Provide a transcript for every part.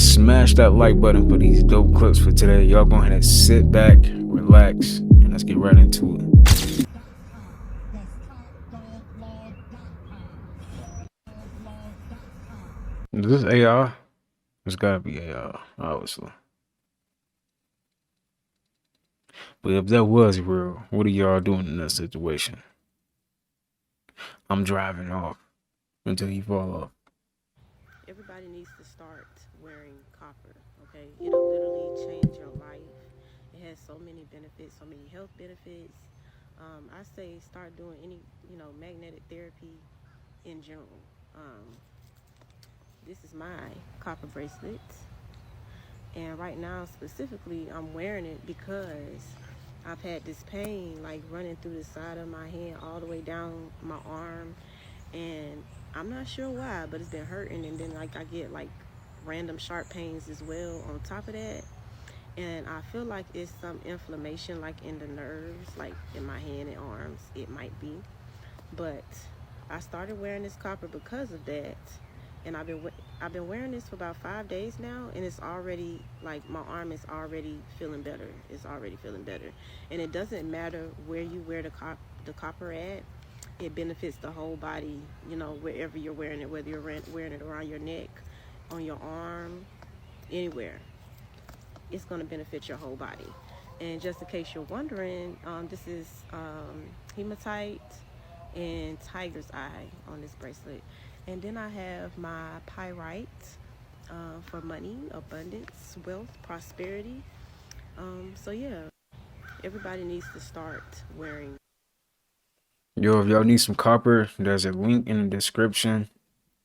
smash that like button for these dope clips for today. Y'all go ahead and sit back, relax, and let's get right into it. Is this AI? It's gotta be AI, obviously. But if that was real, what are y'all doing in that situation? I'm driving off until you fall off. Everybody needs to start wearing copper, okay? It'll literally change your life. It has so many benefits, so many health benefits. I say start doing any, magnetic therapy in general. This is my copper bracelet. And right now, specifically, I'm wearing it because I've had this pain like running through the side of my hand all the way down my arm. And I'm not sure why, but it's been hurting. And then I get like random sharp pains as well on top of that. And I feel like it's some inflammation like in the nerves, like in my hand and arms. It might be. But I started wearing this copper because of that. And I've been wearing this for about 5 days now, and it's already like my arm is already feeling better. It's already feeling better, and it doesn't matter where you wear the copper at. It benefits the whole body. Wherever you're wearing it, whether you're wearing it around your neck, on your arm, anywhere, it's going to benefit your whole body. And just in case you're wondering, this is hematite and tiger's eye on this bracelet. And then I have my pyrite for money, abundance, wealth, prosperity. So yeah, everybody needs to start wearing. Yo, if y'all need some copper, there's a link in the description.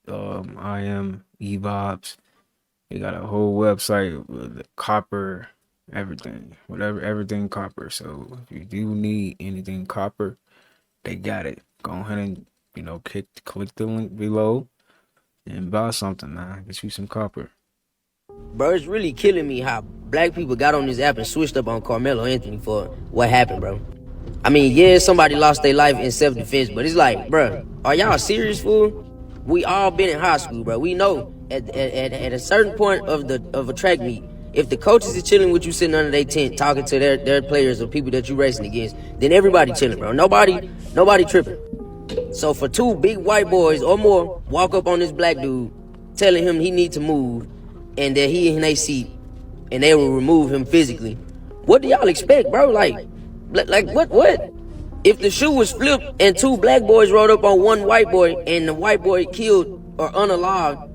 I am UAPs. They got a whole website with copper, everything, everything copper. So if you do need anything copper, they got it. Go ahead and click the link below and buy something, man. Get you some copper. Bro, it's really killing me how black people got on this app and switched up on Carmelo Anthony for what happened, bro. I mean, yeah, somebody lost their life in self-defense, but it's like, bro, are y'all serious, fool? We all been in high school, bro. We know at a certain point of a track meet, if the coaches is chilling with you sitting under their tent talking to their players or people that you racing against, then everybody chilling, bro. Nobody tripping. So for two big white boys or more walk up on this black dude telling him he need to move and that he in their seat and they will remove him physically, what do y'all expect, bro? Like what? If the shoe was flipped and two black boys rode up on one white boy and the white boy killed or unalived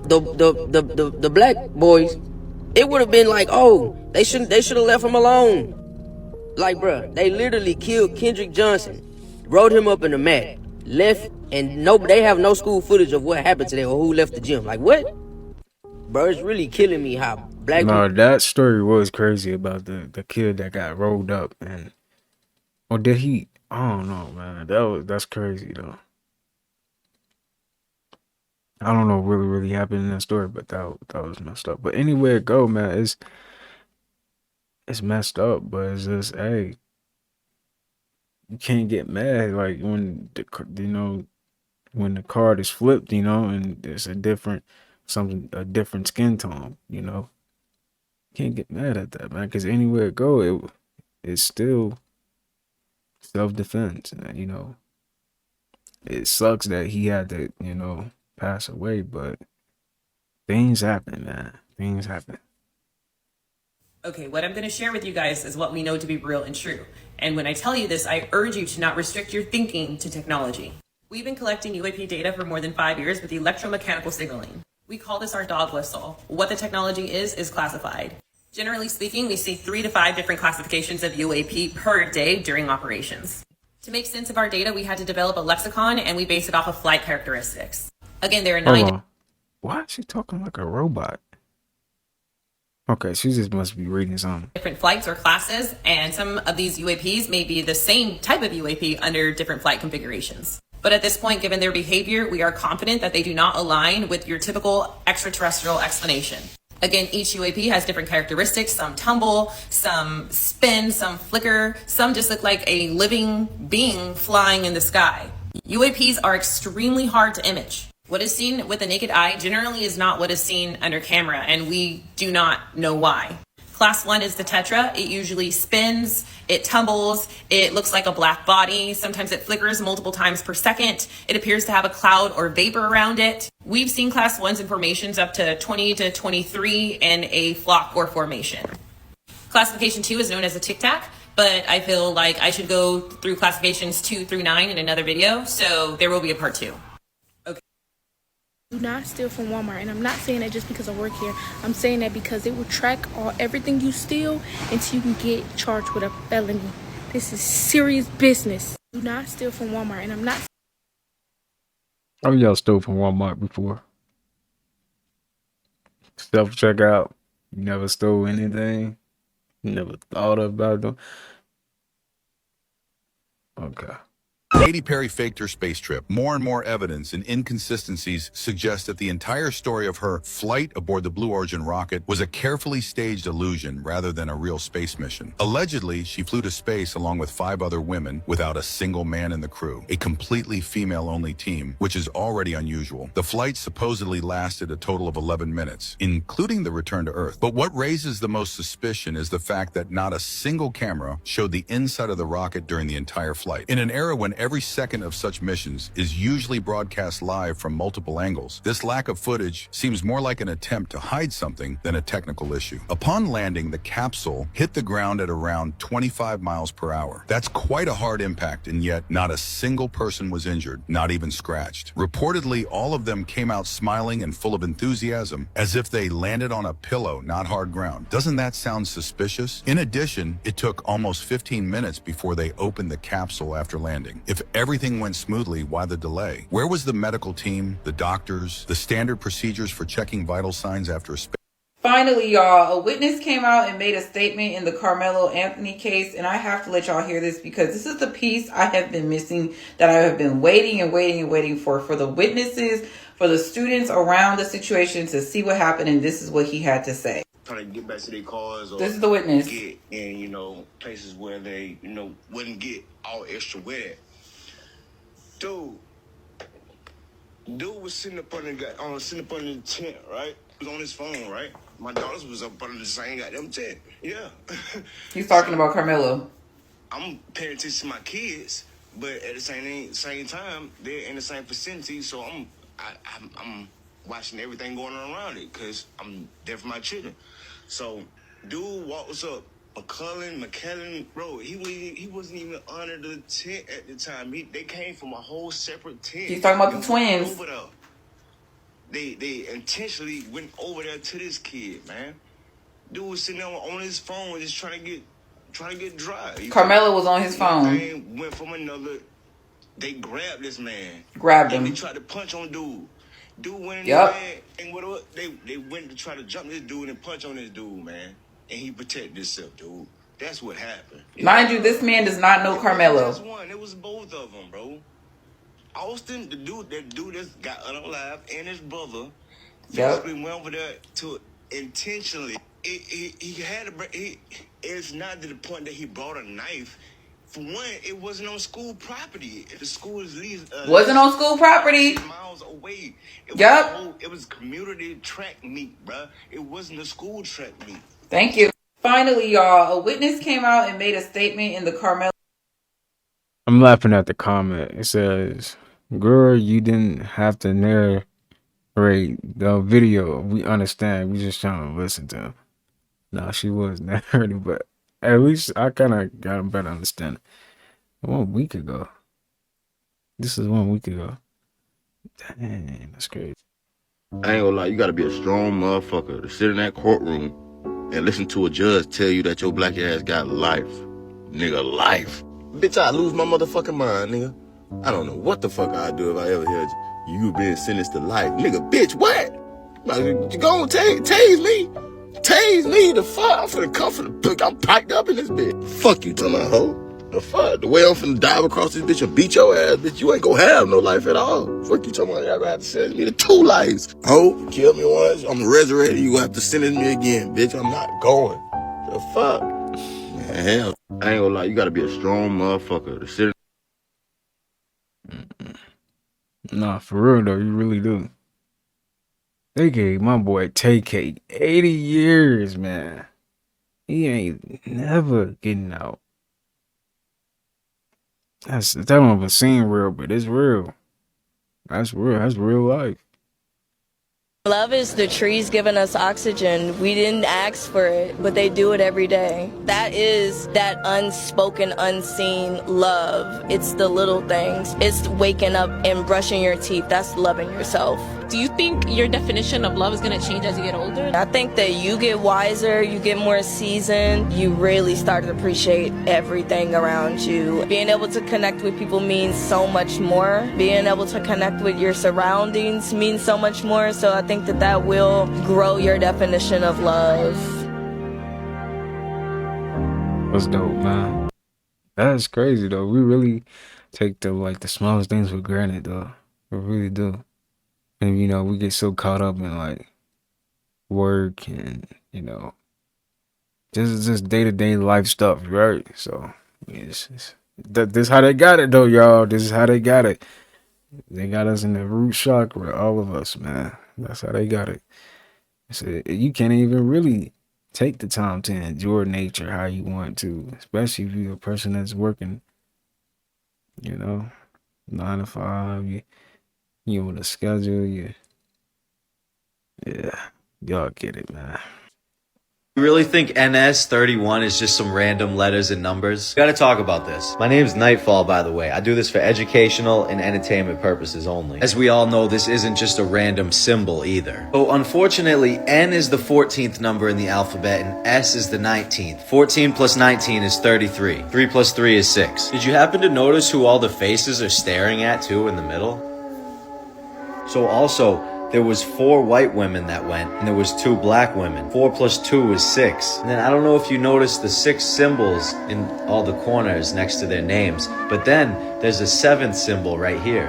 the black boys, it would have been like, oh, they should have left him alone. Like, bro, they literally killed Kendrick Johnson, rode him up in the mat, left, and they have no school footage of what happened to them or who left the gym. Like, what? Bro, it's really killing me how black people... that story was crazy about the kid that got rolled up or did he? I don't know, man. That's crazy though. I don't know what really happened in that story, but that was messed up. But anywhere it go, man, it's messed up, but it's just, hey, you can't get mad like when when the card is flipped, and there's a different skin tone, You can't get mad at that, man, because anywhere it go, it's still self-defense. It sucks that he had to, pass away, but things happen, man. Things happen. Okay, what I'm going to share with you guys is what we know to be real and true. And when I tell you this, I urge you to not restrict your thinking to technology. We've been collecting UAP data for more than 5 years with electromechanical signaling. We call this our dog whistle. What the technology is classified. Generally speaking, we see 3 to 5 different classifications of UAP per day during operations. To make sense of our data, we had to develop a lexicon, and we base it off of flight characteristics. Again, there are 9... Why is she talking like a robot? Okay, she just must be reading something. Different flights or classes, and some of these UAPs may be the same type of UAP under different flight configurations. But at this point, given their behavior, we are confident that they do not align with your typical extraterrestrial explanation. Again, each UAP has different characteristics. Some tumble, some spin, some flicker, some just look like a living being flying in the sky. UAPs are extremely hard to image. What is seen with the naked eye generally is not what is seen under camera, and we do not know why. Class 1 is the tetra. It usually spins, it tumbles, it looks like a black body. Sometimes it flickers multiple times per second. It appears to have a cloud or vapor around it. We've seen class 1s in formations up to 20 to 23 in a flock or formation. Classification 2 is known as a tic-tac, but I feel like I should go through classifications 2 through 9 in another video, so there will be a part 2. Do not steal from Walmart, and I'm not saying that just because I work here. I'm saying that because it will track everything you steal until you can get charged with a felony. This is serious business. Do not steal from Walmart, and I'm not. Oh, y'all stole from Walmart before? Self checkout. You never stole anything. You never thought about them. Okay. Katy Perry faked her space trip. More and more evidence and inconsistencies suggest that the entire story of her flight aboard the Blue Origin rocket was a carefully staged illusion rather than a real space mission. Allegedly, she flew to space along with 5 other women without a single man in the crew, a completely female-only team, which is already unusual. The flight supposedly lasted a total of 11 minutes, including the return to Earth. But what raises the most suspicion is the fact that not a single camera showed the inside of the rocket during the entire flight. In an era when every second of such missions is usually broadcast live from multiple angles, this lack of footage seems more like an attempt to hide something than a technical issue. Upon landing, the capsule hit the ground at around 25 miles per hour. That's quite a hard impact, and yet not a single person was injured, not even scratched. Reportedly, all of them came out smiling and full of enthusiasm, as if they landed on a pillow, not hard ground. Doesn't that sound suspicious? In addition, it took almost 15 minutes before they opened the capsule after landing. If everything went smoothly, why the delay? Where was the medical team, the doctors, the standard procedures for checking vital signs after a space? Finally, y'all, a witness came out and made a statement in the Carmelo Anthony case, and I have to let y'all hear this because this is the piece I have been missing, that I have been waiting for the witnesses, for the students around the situation to see what happened, and this is what he had to say. Trying to get back to their cars, or this is the witness. Get in, places where they, wouldn't get all extra wet. Dude was sitting up under the tent, right? He was on his phone, right? My daughters was up under the same goddamn tent. Yeah. He's talking about Carmelo. I'm paying attention to my kids, but at the same time, they're in the same vicinity, so I'm watching everything going on around it, because I'm there for my children. So, dude walks up. McKellen, bro, he wasn't even under the tent at the time. They came from a whole separate tent. He's talking about the twins. Over there. They intentionally went over there to this kid, man. Dude was sitting there on his phone, just trying to get dry. Carmelo was on his phone. Went from another. They grabbed this man. Grabbed him. They tried to punch on dude. Dude went in yep. there, and whatever, they went to try to jump this dude and punch on this dude, man. And he protected himself, dude. That's what happened. Mind you, this man does not know Carmelo. It was both of them, bro. Austin, that dude that got unalive, and his brother, basically went over there to intentionally. It's not to the point that he brought a knife. For one, it wasn't on school property. The school is wasn't on school property. Miles away. It was community track meet, bro. It wasn't a school track meet. Thank you. Finally, y'all, a witness came out and made a statement in the Carmelo. I'm laughing at the comment. It says, "Girl, you didn't have to narrate the video. We understand. We just trying to listen to him." No, she was narrating, but at least I kind of got a better understanding. 1 week ago. This is 1 week ago. Dang, that's crazy. I ain't gonna lie, you gotta be a strong motherfucker to sit in that courtroom and listen to a judge tell you that your black ass got life. Nigga, life. Bitch, I lose my motherfucking mind, nigga. I don't know what the fuck I'd do if I ever heard you being sentenced to life. Nigga, bitch, what? You gon' tase me? Tase me, the fuck? I'm finna come from the I'm piped up in this bitch. Fuck you, talking about hoe. The fuck? The way I'm finna dive across this bitch and beat your ass, bitch, you ain't gonna have no life at all. Fuck you talking about, y'all gonna have to sentence me to 2 lives. Ho, kill me once, I'm resurrected, you gonna have to sentence me again, bitch, I'm not going. The fuck? Man, hell, I ain't gonna lie, you gotta be a strong motherfucker to sit Nah, for real though, you really do. They gave my boy TK 80 years, man. He ain't never getting out. That don't even seem real, but it's real. That's real. That's real life. Love is the trees giving us oxygen. We didn't ask for it, but they do it every day. That is that unspoken, unseen love. It's the little things. It's waking up and brushing your teeth. That's loving yourself. Do you think your definition of love is going to change as you get older? I think that you get wiser, you get more seasoned, you really start to appreciate everything around you. Being able to connect with people means so much more. Being able to connect with your surroundings means so much more. So I think that that will grow your definition of love. That's dope, man. That's crazy though. We really take the smallest things for granted though. We really do. And you know, we get so caught up in like work and, you know, just day-to-day life stuff, right? So this how they got it though, y'all. This is how they got it. They got us in the root chakra, all of us, man. That's how they got it. So you can't even really take the time to enjoy nature how you want to, especially if you're a person that's working, you know, 9 to 5. You on a schedule, yeah, y'all get it, man. You really think NS31 is just some random letters and numbers? We gotta talk about this. My name's Nightfall, by the way. I do this for educational and entertainment purposes only. As we all know, this isn't just a random symbol either. So unfortunately, N is the 14th number in the alphabet and S is the 19th. 14 plus 19 is 33. 3 plus 3 is 6. Did you happen to notice who all the faces are staring at too in the middle? So also, there was 4 white women that went, and there was 2 black women. 4 plus 2 is 6. And then I don't know if you noticed the 6 symbols in all the corners next to their names, but then there's a 7th symbol right here.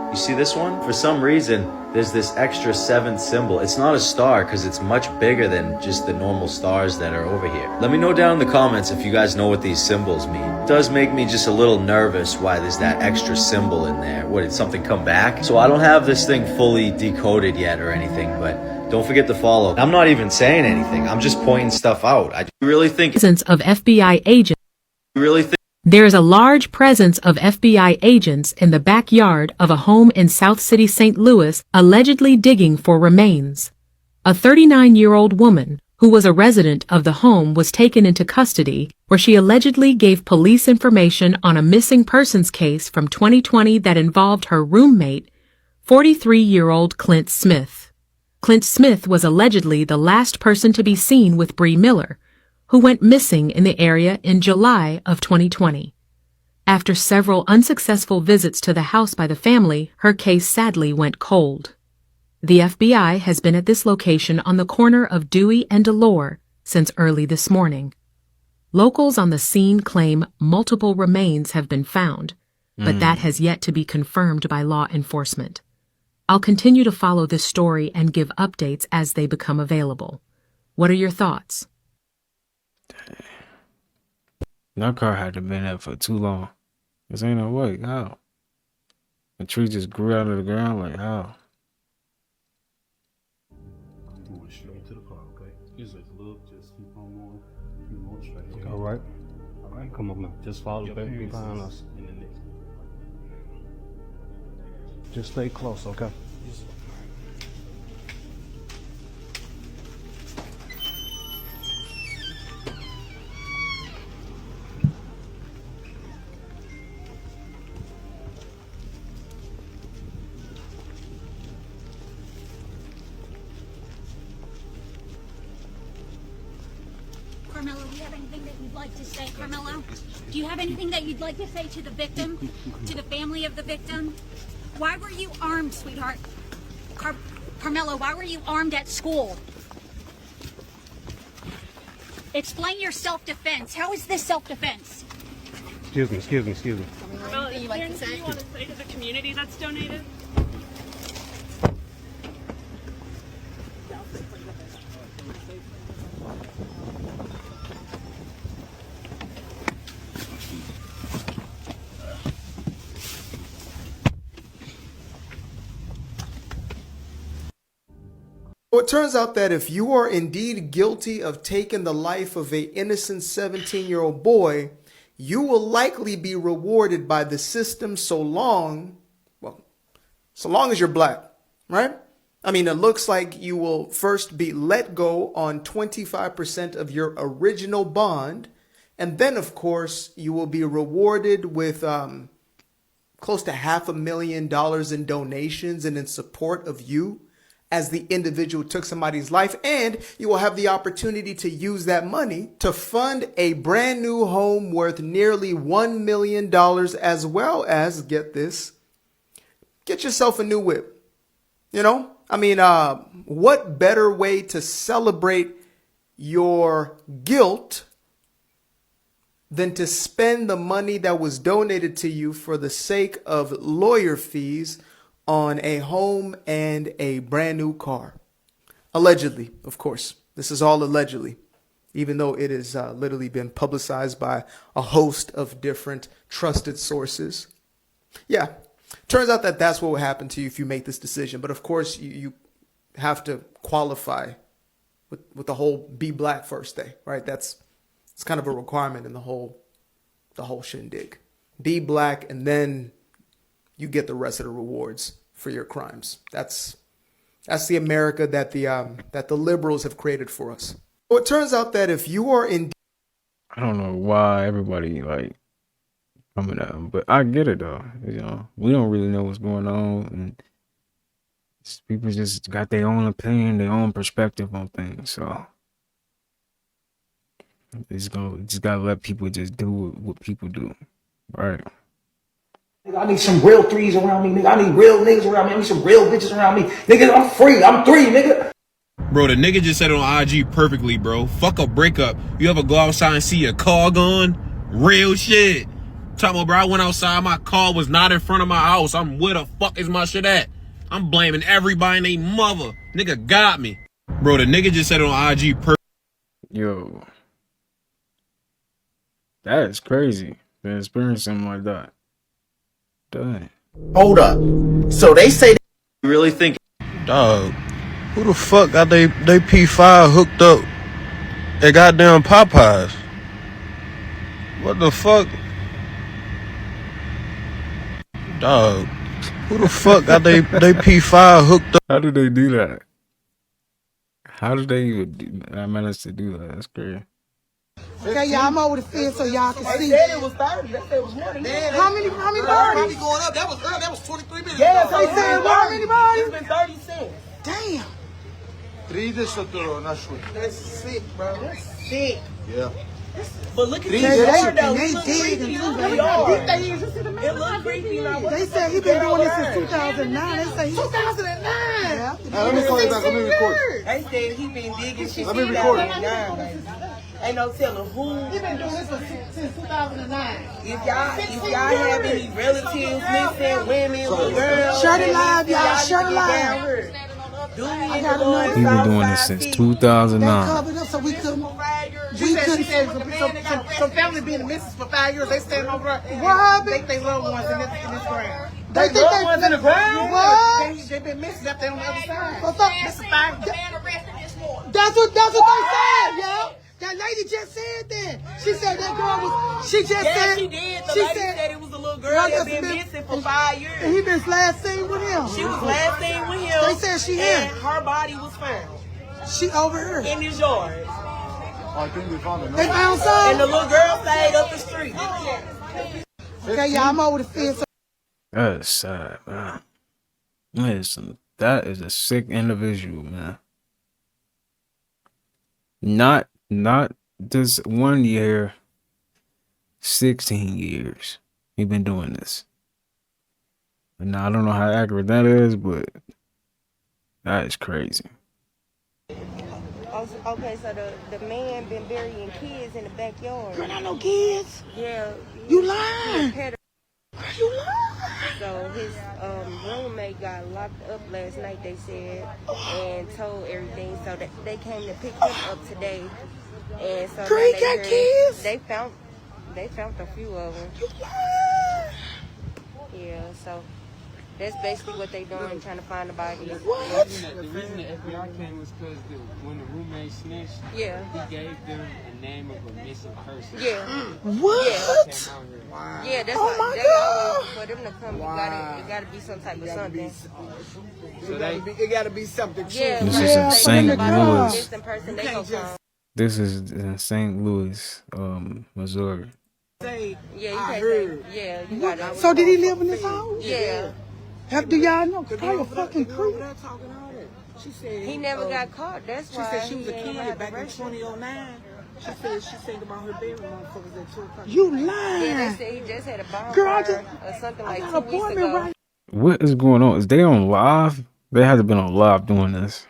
You see this one? For some reason, there's this extra 7th symbol. It's not a star because it's much bigger than just the normal stars that are over here. Let me know down in the comments if you guys know what these symbols mean. It does make me just a little nervous why there's that extra symbol in there. What, did something come back? So I don't have this thing fully decoded yet or anything, but don't forget to follow. I'm not even saying anything. I'm just pointing stuff out. I really think Presence of FBI agents. Really think There is a large presence of FBI agents in the backyard of a home in South City, St. Louis, allegedly digging for remains. A 39-year-old woman, who was a resident of the home, was taken into custody, where she allegedly gave police information on a missing persons case from 2020 that involved her roommate, 43-year-old Clint Smith. Clint Smith was allegedly the last person to be seen with Bree Miller, who went missing in the area in July of 2020. After several unsuccessful visits to the house by the family, her case sadly went cold. The FBI has been at this location on the corner of Dewey and Delore since early this morning. Locals on the scene claim multiple remains have been found, but that has yet to be confirmed by law enforcement. I'll continue to follow this story and give updates as they become available. What are your thoughts? That car had to been there for too long. This ain't no way. How? The tree just grew out of the ground. Like how? I'm going straight to the car, okay? Just look, just keep on going. Keep going straight. Okay, all right. All right. Come on, man. Just follow the baby behind us. In the next. Just stay close, okay? Yes, Carmelo, do you have anything that you'd like to say, Carmelo? Do you have anything that you'd like to say to the victim, to the family of the victim? Why were you armed, sweetheart? Carmelo, why were you armed at school? Explain your self-defense. How is this self-defense? Excuse me. Carmelo, is there anything you want to say to the community that's donated? Well, it turns out that if you are indeed guilty of taking the life of an innocent 17-year-old boy, you will likely be rewarded by the system so long as you're black, right? I mean, it looks like you will first be let go on 25% of your original bond. And then, of course, you will be rewarded with close to $500,000 in donations and in support of you as the individual who took somebody's life. And you will have the opportunity to use that money to fund a brand new home worth nearly $1 million, as well as, get this, get yourself a new whip. You know, I mean, what better way to celebrate your guilt than to spend the money that was donated to you for the sake of lawyer fees on a home and a brand new car? Allegedly, of course. This is all allegedly, even though it has literally been publicized by a host of different trusted sources. Yeah. Turns out that that's what will happen to you if you make this decision. But of course, you have to qualify with the whole be black first day, right? It's kind of a requirement in the whole shindig. Be black, and then you get the rest of the rewards for your crimes. That's the America that the liberals have created for us. Well, it turns out that if you are in, I don't know why everybody like coming at them, but I get it though. You know, we don't really know what's going on, and people just got their own opinion, their own perspective on things. So just gotta let people just do what people do, right? I need some real threes around me, nigga. I need real niggas around me. I need some real bitches around me. Nigga, I'm free. I'm three, nigga. Bro, the nigga just said it on IG perfectly, bro. Fuck a breakup. You ever go outside and see your car gone? Real shit. Talking about, bro, I went outside, my car was not in front of my house. Where the fuck is my shit at? I'm blaming everybody and they mother. Nigga got me. Bro, the nigga just said it on IG perfectly. Yo. That is crazy. To experience something like that. Dang. Hold up. So they say You really think Dog, who the fuck got they P5 hooked up at goddamn Popeyes? What the fuck? Dog, who the fuck got they P5 hooked up? How do they do that? How did they even manage to do that? That's crazy. Okay, y'all, I'm over the fence so y'all can see. They said it was 30. They said it was more than that. How many Probably bodies? going up. That was 23 minutes. Yeah, they said how many bodies? It's been 30 cents. Damn. 30. That's sick, bro. That's sick. Yeah. But look at They this yard, though. they It look did. creepy. Look Look how at the yard. deep It look creepy. Like, what They the said fuck he is been that doing this over since there? 2009. They say 2009. Yeah. Let me call you back. Let me record. They said he been digging shit. Let me record it. Ain't no telling who. He been doing this since 2009. If y'all have any relatives missing, women, little girls, Shut it live, y'all. Shut it live. I got another. He been doing this since They 2009. covered up so we couldn't. She said some family being missing for 5 years. They stand over there. What happened? Think they loved ones in this ground. They They think loved they- ones in the ground? What? They been missing up there on the other side. What's up? This is fine. That's what they said, yo. That lady just said that. She said that girl was. She just said. she did. The lady said it was a little girl that been missing for 5 years. And he been last seen with him. She was last seen with him. They said she and here. her body was found She over here. in his yard. I think we found it. They found some. And the little girl stayed up the street. Okay, y'all, I'm over the fence. That is sad, man. That is a sick individual, man. Not just 1 year, 16 years. He been doing this. And now I don't know how accurate that is, but that is crazy. Okay, so the man been burying kids in the backyard. Girl, not no kids. Yeah. You lying. You lying. So his roommate got locked up last night, they said, and told everything. So they came to pick him up today. And so Girl, he got kids? They found a few of them. You lying. Yeah, so That's basically what they doing, trying to find the body. What? The reason the FBI came was because when the roommate snitched, yeah, he gave them the name of a missing person. Yeah. What? Wow. Yeah, that's Oh like my they God. always for them to come. Wow. It gotta be some type of something. It gotta be something true. Yeah, This is in St. Louis. missing person, they gonna come. This is in St. Louis, Missouri. Say, Yeah, you I can't heard. say. Yeah, you gotta. So did he live in this house? Yeah. Do y'all know? Cause I a fucking creep. She said He never got caught. That's why. She said she was a he ain't kid had back in arrested. 2009. She said she sang about her baby motherfuckers at 2 o'clock. You Yeah, lying. they said he just had a bonfire Girl, I just- or something like got 2 a weeks appointment ago. right. What is going on? Is they on live? They had to been on live doing this.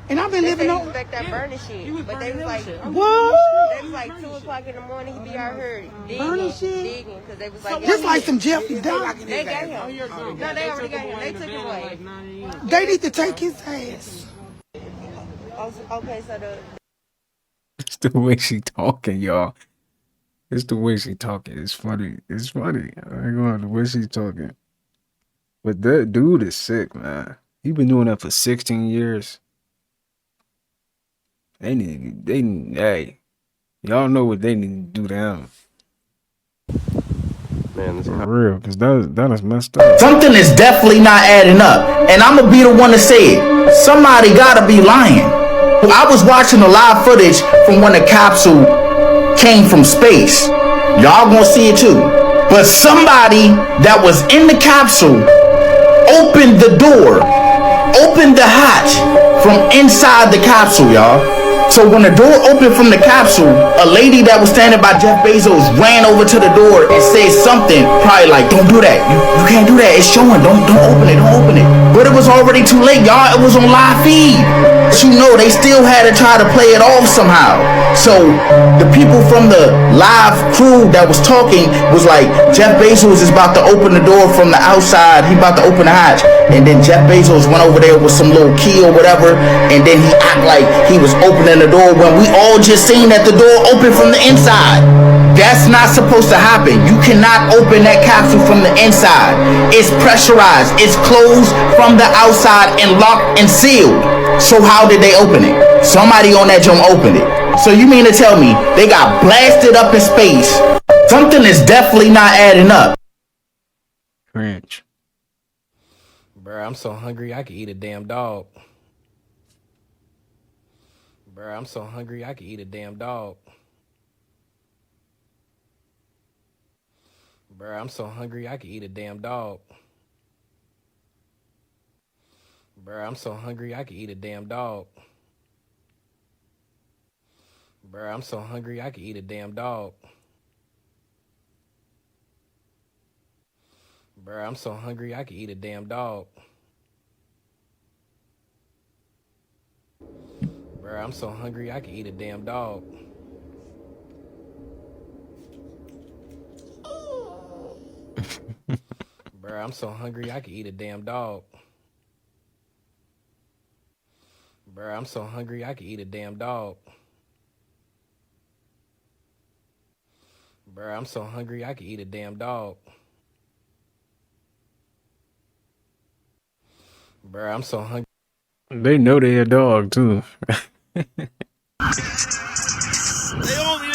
And I've been They living said he on. was back there burning shit, but they was like, What? they was like 2 o'clock in the morning. He be out here Burning shit? digging, because they was like, Just like some Jeffrey Dahmer. They got him. No, they already got him. They took him away. They need to take his ass. Okay, so It's the way she talking, y'all. It's the way she talking. It's funny. It's funny. I ain't gonna lie, the way she talking. But that dude is sick, man. He been doing that for 16 years. Hey, y'all know what they need to do to him. Man, this is real, because that is messed up. Something is definitely not adding up, and I'm gonna be the one to say it. Somebody gotta be lying. I was watching the live footage from when the capsule came from space. Y'all gonna see it too. But somebody that was in the capsule opened the door, opened the hatch from inside the capsule, y'all. So when the door opened from the capsule, a lady that was standing by Jeff Bezos ran over to the door and said something, probably like, "Don't do that. You can't do that. It's showing. Don't open it. Don't open it." But it was already too late, y'all. It was on live feed. But you know, they still had to try to play it off somehow. So the people from the live crew that was talking was like, Jeff Bezos is about to open the door from the outside. He about to open the hatch. And then Jeff Bezos went over there with some little key or whatever, and then he act like he was opening the door when we all just seen that the door opened from the inside. That's not supposed to happen. You cannot open that capsule from the inside. It's pressurized. It's closed from the outside and locked and sealed. So how did they open it? Somebody on that joint opened it. So you mean to tell me they got blasted up in space? Something is definitely not adding up. Cringe. Bruh, I'm so hungry I could eat a damn dog. Bruh, I'm so hungry I could eat a damn dog. Bruh, I'm so hungry I could eat a damn dog. Bruh, I'm so hungry I could eat a damn dog. Bruh, I'm so hungry I could eat a damn dog. Bruh, I'm so hungry I could eat a damn dog. Bruh, I'm so hungry I could eat a damn dog. Bruh, I'm so hungry I could eat a damn dog. Bruh, I'm so hungry I could eat a damn dog. Bruh, I'm so hungry I could eat a damn dog. Bruh, I'm so hungry. They know they a dog too. They on me,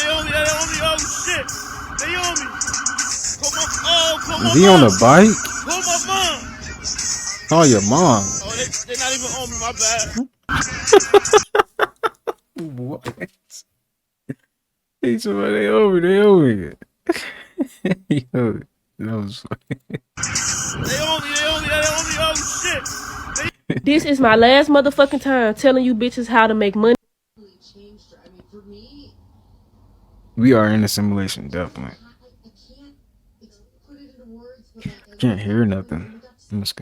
oh shit. They on me. Call my Is he on a bike? Call my mom. Oh, your mom. Oh, they not even on me, my bad. What? He said, they over it. Yo, that was funny. They on me, oh shit. This is my last motherfucking time telling you bitches how to make money. We are in a simulation, definitely. Can't hear nothing.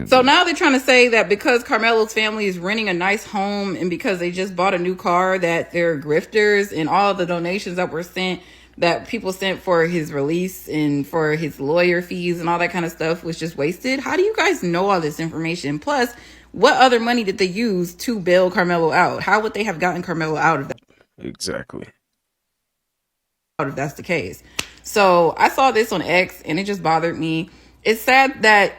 So now they're trying to say that because Carmelo's family is renting a nice home and because they just bought a new car, that they're grifters, and all of the donations that were sent, that people sent for his release and for his lawyer fees and all that kind of stuff was just wasted. How do you guys know all this information? Plus, what other money did they use to bail Carmelo out? How would they have gotten Carmelo out of that? Exactly. If that's the case. So I saw this on X and it just bothered me. It's sad that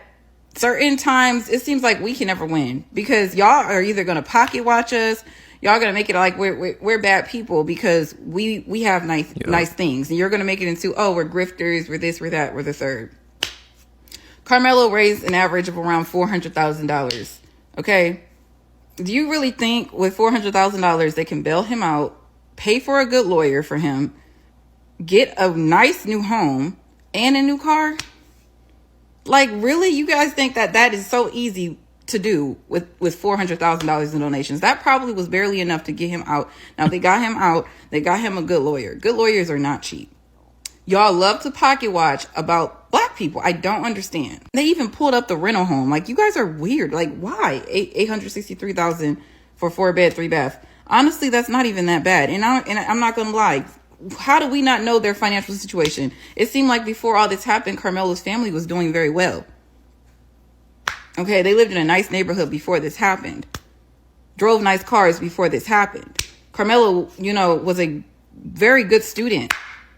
certain times it seems like we can never win because y'all are either going to pocket watch us, y'all going to make it like we're bad people because we have nice things, and you're going to make it into, oh, we're grifters, we're this, we're that, we're the third. Carmelo raised an average of around $400,000. Okay, do you really think with $400,000 they can bail him out, pay for a good lawyer for him, get a nice new home and a new car? Like, really? You guys think that is so easy to do with $400,000 in donations? That probably was barely enough to get him out. Now, they got him out. They got him a good lawyer. Good lawyers are not cheap. Y'all love to pocket watch about black people. I don't understand. They even pulled up the rental home. Like, you guys are weird. Like, why? $863,000 for 4-bed, 3-bath. Honestly, that's not even that bad. And I'm not going to lie. How do we not know their financial situation? It seemed like before all this happened, Carmelo's family was doing very well. Okay, they lived in a nice neighborhood before this happened. Drove nice cars before this happened. Carmelo, was a very good student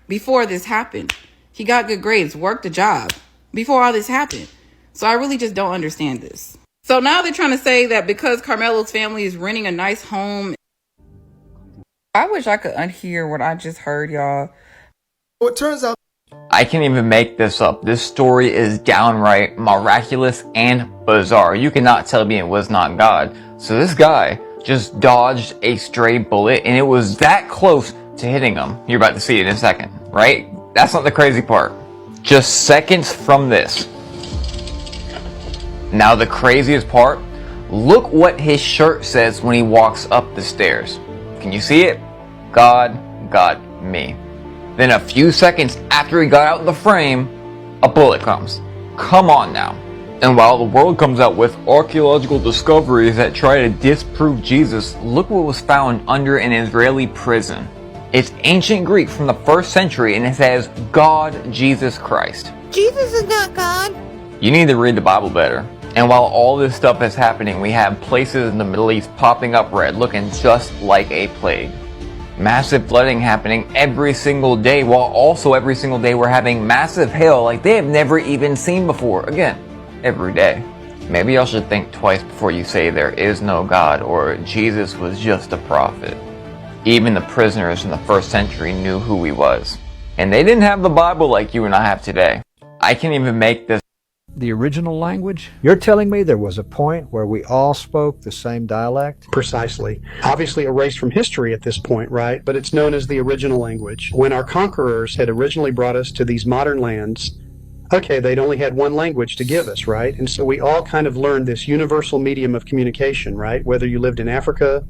before this happened. He got good grades, worked a job before all this happened. So I really just don't understand this. So now they're trying to say that because Carmelo's family is renting a nice home. I wish I could unhear what I just heard, y'all. Well, it turns out I can't even make this up. This story is downright miraculous and bizarre. You cannot tell me it was not God. So this guy just dodged a stray bullet, and it was that close to hitting him. You're about to see it in a second, right? That's not the crazy part. Just seconds from this. Now the craziest part, look what his shirt says when he walks up the stairs. Can you see it? God got me. Then a few seconds after he got out of the frame, a bullet comes. Come on now. And while the world comes out with archaeological discoveries that try to disprove Jesus, look what was found under an Israeli prison. It's ancient Greek from the 1st century, and it says, God, Jesus Christ. Jesus is not God. You need to read the Bible better. And while all this stuff is happening, we have places in the Middle East popping up red, looking just like a plague. Massive flooding happening every single day, while also every single day we're having massive hail like they have never even seen before. Again, every day. Maybe y'all should think twice before you say there is no God or Jesus was just a prophet. Even the prisoners in the 1st century knew who he was. And they didn't have the Bible like you and I have today. I can't even make this. The original language? You're telling me there was a point where we all spoke the same dialect? Precisely. Obviously erased from history at this point, right? But it's known as the original language. When our conquerors had originally brought us to these modern lands, okay, they'd only had one language to give us, right? And so we all kind of learned this universal medium of communication, right? Whether you lived in Africa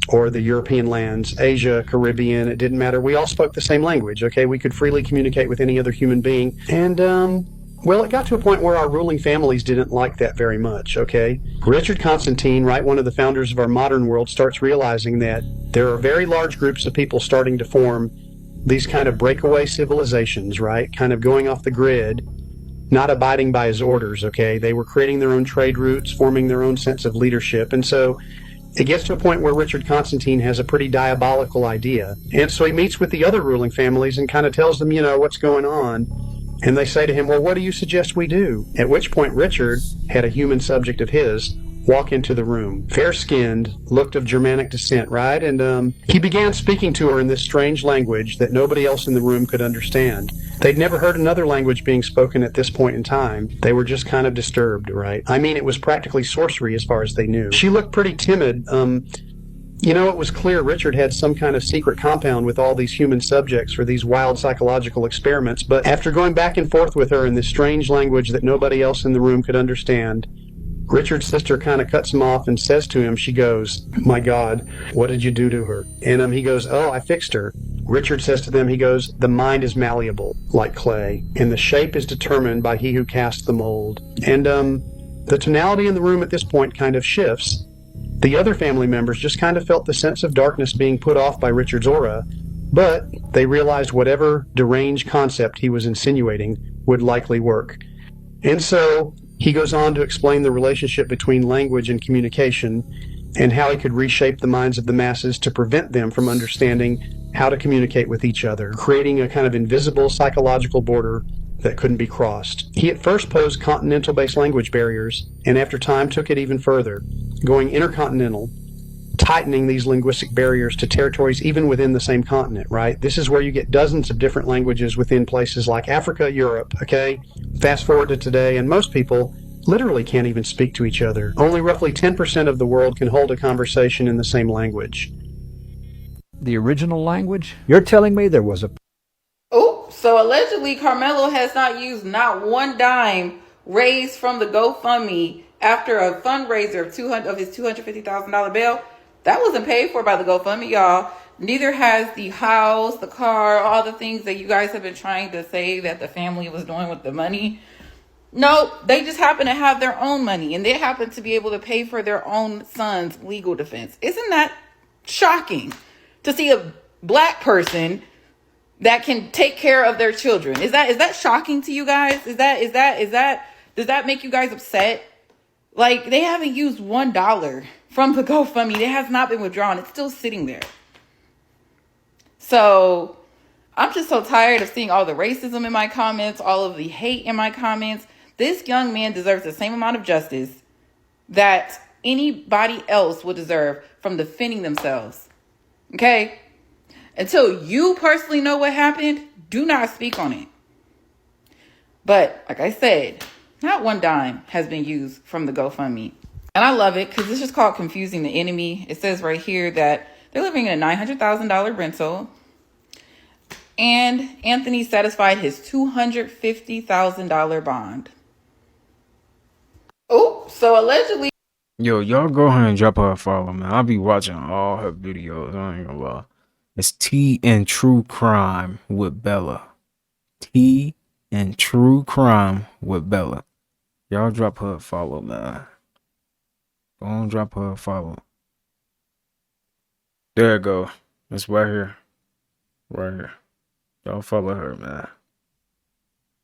or the European lands, Asia, Caribbean, it didn't matter. We all spoke the same language, okay? We could freely communicate with any other human being. And, well, it got to a point where our ruling families didn't like that very much, okay? Richard Constantine, right, one of the founders of our modern world, starts realizing that there are very large groups of people starting to form these kind of breakaway civilizations, right? Kind of going off the grid, not abiding by his orders, okay? They were creating their own trade routes, forming their own sense of leadership. And so it gets to a point where Richard Constantine has a pretty diabolical idea. And so he meets with the other ruling families and kind of tells them, what's going on. And they say to him, well, what do you suggest we do? At which point Richard had a human subject of his walk into the room. Fair-skinned, looked of Germanic descent, right? And he began speaking to her in this strange language that nobody else in the room could understand. They'd never heard another language being spoken at this point in time. They were just kind of disturbed, right? I mean, it was practically sorcery as far as they knew. She looked pretty timid. It was clear Richard had some kind of secret compound with all these human subjects for these wild psychological experiments, but after going back and forth with her in this strange language that nobody else in the room could understand, Richard's sister kind of cuts him off and says to him, she goes, my God, what did you do to her? And he goes, oh, I fixed her. Richard says to them, he goes, the mind is malleable, like clay, and the shape is determined by he who casts the mold. And the tonality in the room at this point kind of shifts. The other family members just kind of felt the sense of darkness being put off by Richard's aura, but they realized whatever deranged concept he was insinuating would likely work. And so he goes on to explain the relationship between language and communication and how he could reshape the minds of the masses to prevent them from understanding how to communicate with each other, creating a kind of invisible psychological border that couldn't be crossed. He at first posed continental-based language barriers, and after time took it even further, going intercontinental, tightening these linguistic barriers to territories even within the same continent, right? This is where you get dozens of different languages within places like Africa, Europe, okay? Fast forward to today, and most people literally can't even speak to each other. Only roughly 10% of the world can hold a conversation in the same language. The original language? You're telling me there was a... Oh, so allegedly Carmelo has not used not one dime raised from the GoFundMe after a fundraiser of his $250,000 bail. That wasn't paid for by the GoFundMe, y'all. Neither has the house, the car, all the things that you guys have been trying to say that the family was doing with the money. No, they just happen to have their own money, and they happen to be able to pay for their own son's legal defense. Isn't that shocking to see a black person that can take care of their children? Is that shocking to you guys? Does that make you guys upset? Like, they haven't used $1 from the GoFundMe. It has not been withdrawn. It's still sitting there. So I'm just so tired of seeing all the racism in my comments, all of the hate in my comments. This young man deserves the same amount of justice that anybody else would deserve from defending themselves. Okay? Until you personally know what happened, do not speak on it. But like I said, not one dime has been used from the GoFundMe. And I love it because it's just called confusing the enemy. It says right here that they're living in a $900,000 rental. And Anthony satisfied his $250,000 bond. Oh, so allegedly. Yo, y'all go ahead and drop her a follow, man. I'll be watching all her videos. I ain't gonna lie. It's T and True Crime with Bella. T and True Crime with Bella. Y'all drop her a follow, man. Go on, drop her a follow. There it go. It's right here. Right here. Y'all follow her, man.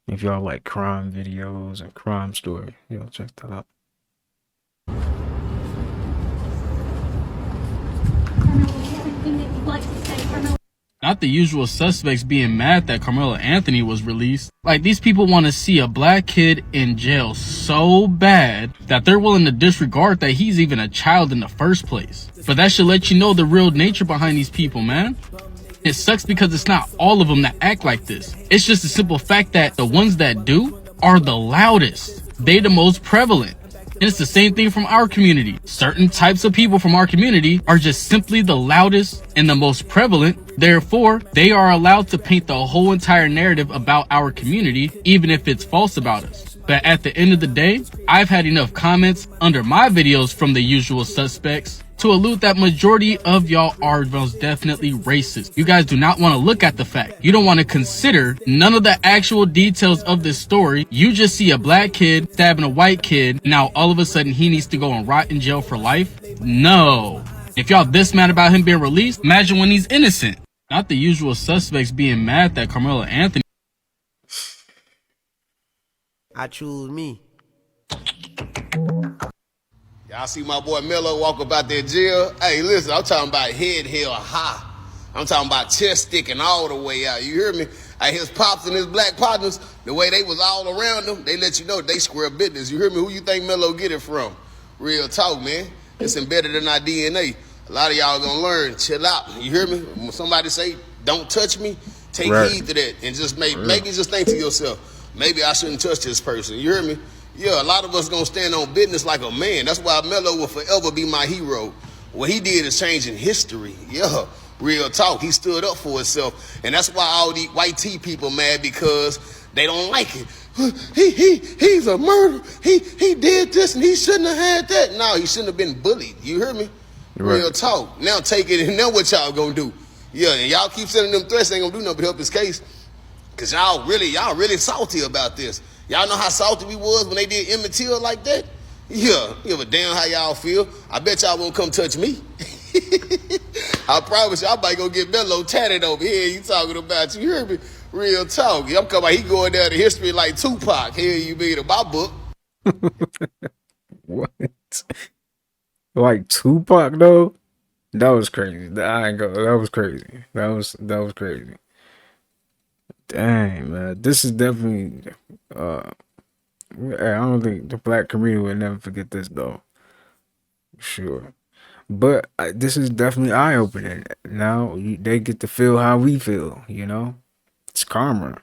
If y'all like crime videos and crime stories, y'all check that out. Not the usual suspects being mad that Carmelo Anthony was released. Like, these people want to see a black kid in jail so bad that they're willing to disregard that he's even a child in the first place. But that should let you know the real nature behind these people, man. It sucks because it's not all of them that act like this. It's just a simple fact that the ones that do are the loudest. They the most prevalent. And it's the same thing from our community. Certain types of people from our community are just simply the loudest and the most prevalent. Therefore, they are allowed to paint the whole entire narrative about our community, even if it's false about us. But at the end of the day, I've had enough comments under my videos from the usual suspects to allude that majority of y'all are most definitely racist. You guys do not want to look at the fact. You don't want to consider none of the actual details of this story. You just see a black kid stabbing a white kid. Now all of a sudden he needs to go and rot in jail for life? No. If y'all this mad about him being released, imagine when he's innocent. Not the usual suspects being mad that Carmelo Anthony. I choose me. Y'all see my boy Melo walk up out that jail? Hey, listen, I'm talking about head held high. I'm talking about chest sticking all the way out. You hear me? Hey, his pops and his black partners, the way they was all around them, they let you know they square business. You hear me? Who you think Melo get it from? Real talk, man. It's embedded in our DNA. A lot of y'all gonna learn. Chill out. You hear me? When somebody say, don't touch me, take heed to that. And just make you just think to yourself, maybe I shouldn't touch this person. You hear me? Yeah, a lot of us gonna stand on business like a man. That's why Melo will forever be my hero. What he did is changing history. Yeah, real talk. He stood up for himself. And that's why all these white tea people mad, because they don't like it. He's a murderer. He did this and he shouldn't have had that. No, he shouldn't have been bullied. You hear me? Real talk. Now take it, and now what y'all gonna do? Yeah, and y'all keep sending them threats, ain't gonna do nothing but help his case. Cause y'all really salty about this. Y'all know how salty we was when they did Emmett Till like that? Yeah, give a damn how y'all feel. I bet y'all won't come touch me. I promise y'all might go get Melo tatted over here. You talking about, you hear me? Real talk. I'm coming, he going down to history like Tupac. Here you be in my book. What? Like Tupac though? That was crazy. I ain't go. That was crazy. That was crazy. Dang, man. This is definitely I don't think the black community will never forget this though. Sure. But this is definitely eye opening. Now they get to feel how we feel, you know? It's karma,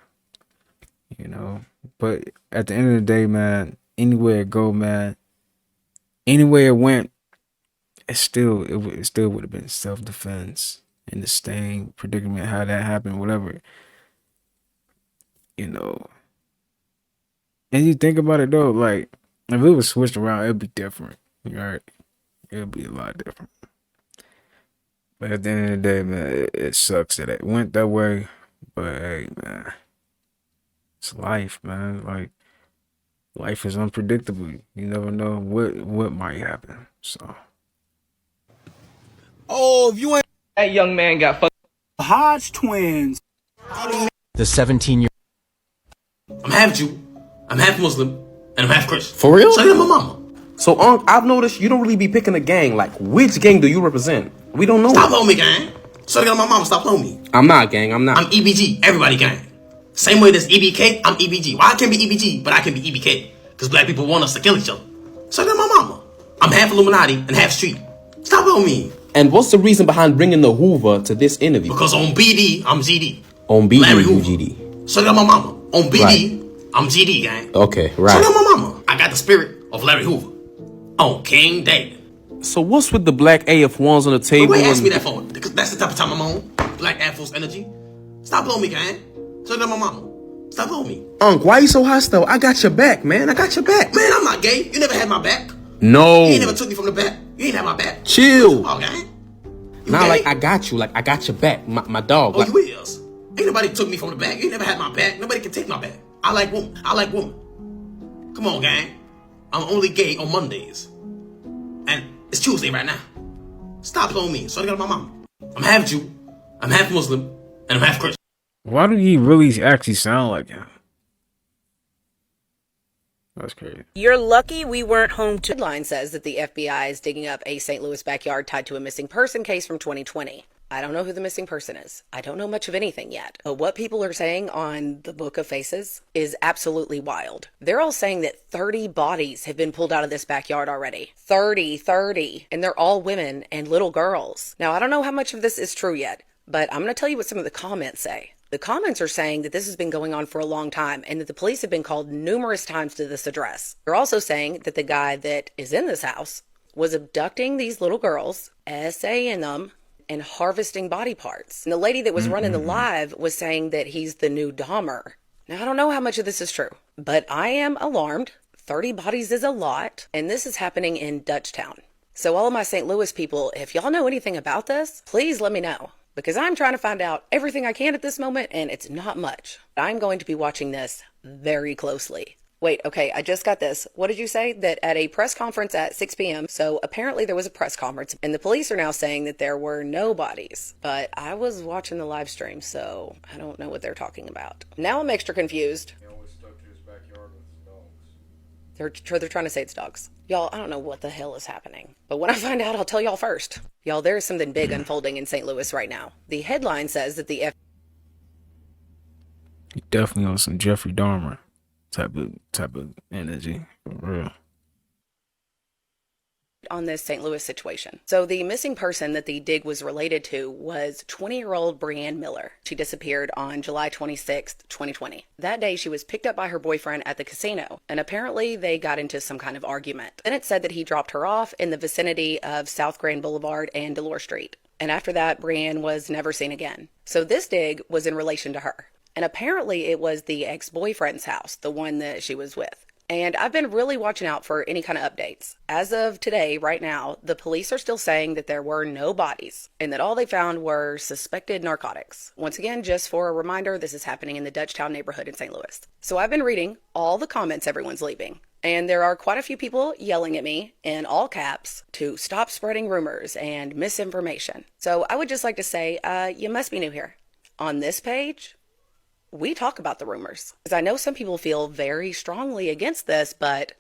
you know? But at the end of the day, man, anywhere it go, man, anywhere it went, it still would have been self defense in the same predicament, how that happened, whatever, you know. And you think about it though, like if it was switched around, it'd be different, right? It'd be a lot different. But at the end of the day, man, it sucks that it went that way. But hey, man, it's life, man. Like life is unpredictable. You never know what might happen. So. Oh, if you ain't that young man got fucked. Hodge twins. The 17-year. I'm half Jew, I'm half Muslim, and I'm half Christian. For real? So you're my mama. So, I've noticed you don't really be picking a gang. Like, which gang do you represent? We don't know. Stop on me, gang. So they got my mama. Stop on me. I'm not, gang. I'm not. I'm EBG. Everybody gang. Same way there's EBK, I'm EBG. Why I can't be EBG, but I can be EBK? Because black people want us to kill each other. So they got my mama. I'm half Illuminati and half street. Stop on me. And what's the reason behind bringing the Hoover to this interview? Because on BD, I'm GD. On BD, Larry you Hoover. GD. So they got my mama. On BD, Right. I'm GD, gang. Okay, So right. they got my mama. I got the spirit of Larry Hoover. On King David. So what's with the black AF1s on the But table? wait, ask and- me that for? Because that's the type of time I'm on. Black Air Force energy. Stop on me, gang. So they got my mama. Stop on me. Unc, why you so hostile? I got your back, man. I got your back. Man, I'm not gay. You never had my back. No. You ain't never took me from the back. You ain't had my back. Chill. Oh, gang. Nah, gay? like I got you. Like I got your back. My dog. Oh, Like, you is. Ain't nobody took me from the back. You ain't never had my back. Nobody can take my back. I like women. I like women. Come on, gang. I'm only gay on Mondays. And it's Tuesday right now. Stop on me. So they got my mama. I'm half Jew. I'm half Muslim. And I'm half Christian. Why do he really actually sound like him? That's crazy. You're lucky we weren't home to. Headline says that the FBI is digging up a St. Louis backyard tied to a missing person case from 2020. I don't know who the missing person is. I don't know much of anything yet. But what people are saying on the Book of Faces is absolutely wild. They're all saying that 30 bodies have been pulled out of this backyard already. 30. And they're all women and little girls. Now, I don't know how much of this is true yet, but I'm going to tell you what some of the comments say. The comments are saying that this has been going on for a long time and that the police have been called numerous times to this address. They're also saying that the guy that is in this house was abducting these little girls, essaying them, and harvesting body parts. And the lady that was running the live was saying that he's the new Dahmer. Now, I don't know how much of this is true, but I am alarmed. 30 bodies is a lot, and this is happening in Dutchtown. So all of my St. Louis people, if y'all know anything about this, please let me know, because I'm trying to find out everything I can at this moment, and it's not much. I'm going to be watching this very closely. Wait, okay, I just got this. What did you say? That at a press conference at 6 p.m., so apparently there was a press conference, and the police are now saying that there were no bodies. But I was watching the live stream, so I don't know what they're talking about. Now I'm extra confused. They're trying to say it's dogs. Y'all, I don't know what the hell is happening. But when I find out, I'll tell y'all first. Y'all, there is something big unfolding in St. Louis right now. The headline says that the He definitely on some Jeffrey Dahmer type of energy, for real. on this St. Louis situation. So the missing person that the dig was related to was 20-year-old Brianne Miller. She disappeared on July 26th, 2020. That day, she was picked up by her boyfriend at the casino, and apparently they got into some kind of argument. Then it said that he dropped her off in the vicinity of South Grand Boulevard and Delore Street. And after that, Brianne was never seen again. So this dig was in relation to her. And apparently it was the ex-boyfriend's house, the one that she was with. And I've been really watching out for any kind of updates. As of today, right now, the police are still saying that there were no bodies and that all they found were suspected narcotics. Once again, just for a reminder, this is happening in the Dutchtown neighborhood in St. Louis. So I've been reading all the comments everyone's leaving. And there are quite a few people yelling at me in all caps to stop spreading rumors and misinformation. So I would just like to say, you must be new here. On this page, we talk about the rumors. Because I know some people feel very strongly against this, but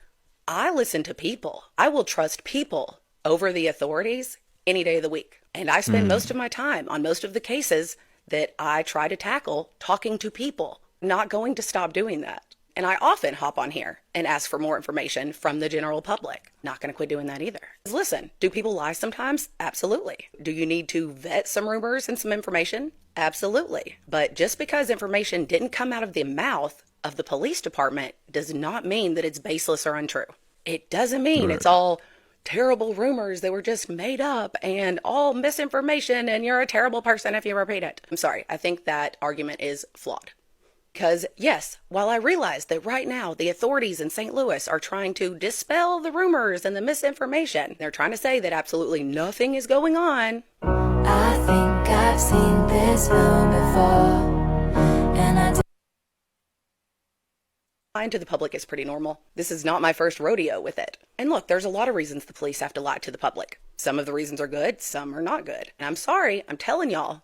I listen to people. I will trust people over the authorities any day of the week. And I spend most of my time on most of the cases that I try to tackle talking to people. Not going to stop doing that. And I often hop on here and ask for more information from the general public. Not going to quit doing that either. Listen, do people lie sometimes? Absolutely. Do you need to vet some rumors and some information? Absolutely. But just because information didn't come out of the mouth of the police department does not mean that it's baseless or untrue. It doesn't mean it's all terrible rumors that were just made up and all misinformation and you're a terrible person if you repeat it. I'm sorry. I think that argument is flawed. Because, yes, while I realize that right now the authorities in St. Louis are trying to dispel the rumors and the misinformation, they're trying to say that absolutely nothing is going on. I think I've seen this film before, and I Lying to the public is pretty normal. This is not my first rodeo with it. And look, there's a lot of reasons the police have to lie to the public. Some of the reasons are good, some are not good. And I'm sorry, I'm telling y'all,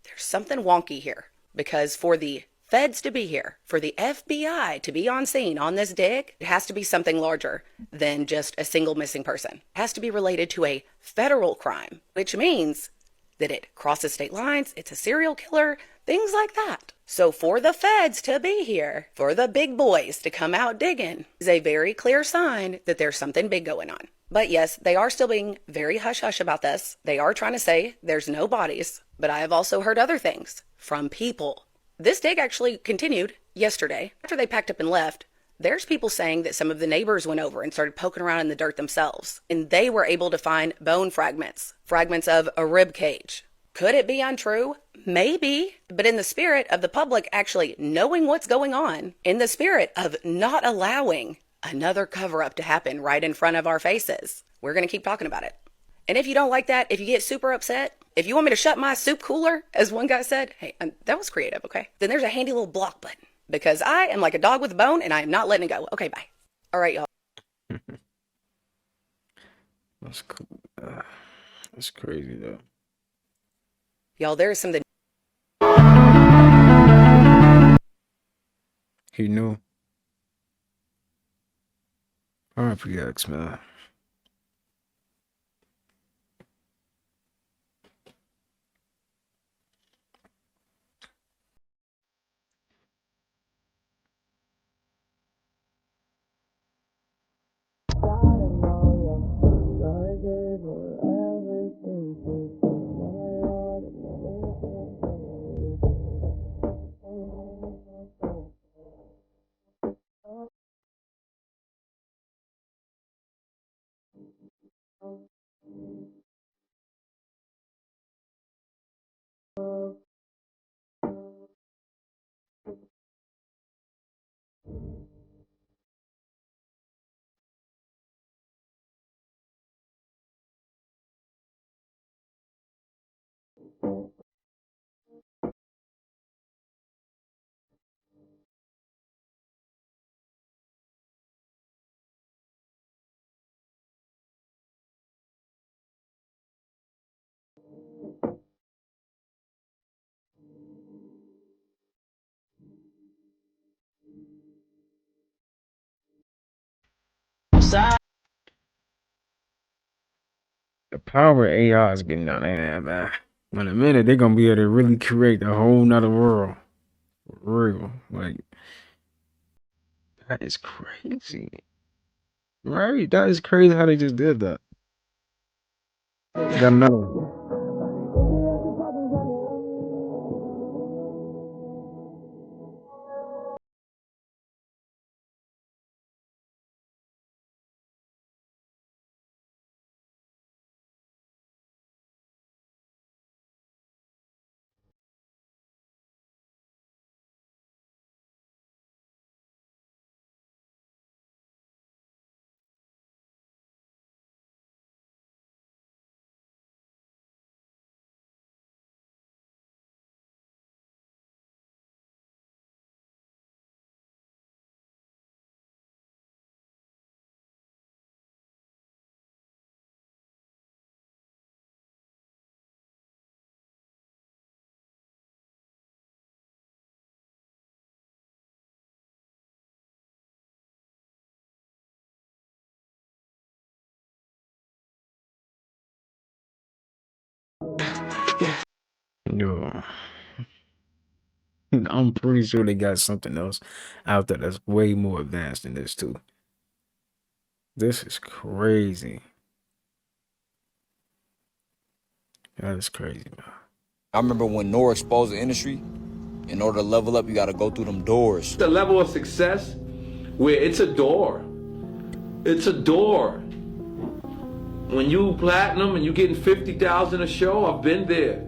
there's something wonky here. Because for the feds to be here, for the FBI to be on scene on this dig, it has to be something larger than just a single missing person. It has to be related to a federal crime, which means that it crosses state lines, it's a serial killer, things like that. So for the feds to be here, for the big boys to come out digging, is a very clear sign that there's something big going on. But yes, they are still being very hush-hush about this. They are trying to say there's no bodies, but I have also heard other things from people. This dig actually continued yesterday. After they packed up and left, there's people saying that some of the neighbors went over and started poking around in the dirt themselves, and they were able to find bone fragments of a rib cage. Could it be untrue? Maybe. But in the spirit of the public actually knowing what's going on, in the spirit of not allowing another cover-up to happen right in front of our faces, we're going to keep talking about it. And if you don't like that, if you get super upset, if you want me to shut my soup cooler, as one guy said, hey, that was creative, okay? Then there's a handy little block button. Because I am like a dog with a bone, and I am not letting it go. Okay, bye. All right, y'all. That's cool. That's crazy, though. Y'all, there is something. He knew. R.I.P. X, man. The power of AI is getting down there, man. In a minute, they're gonna be able to really create a whole nother world. For real. Like, that is crazy. Right? That is crazy how they just did that. Got another one. Yo. I'm pretty sure they got something else out there that's way more advanced than this too. This is crazy. That is crazy, man. I remember when Nor exposed the industry. In order to level up, you gotta go through them doors. The level of success where it's a door. It's a door. When you platinum and you getting 50,000 a show, I've been there.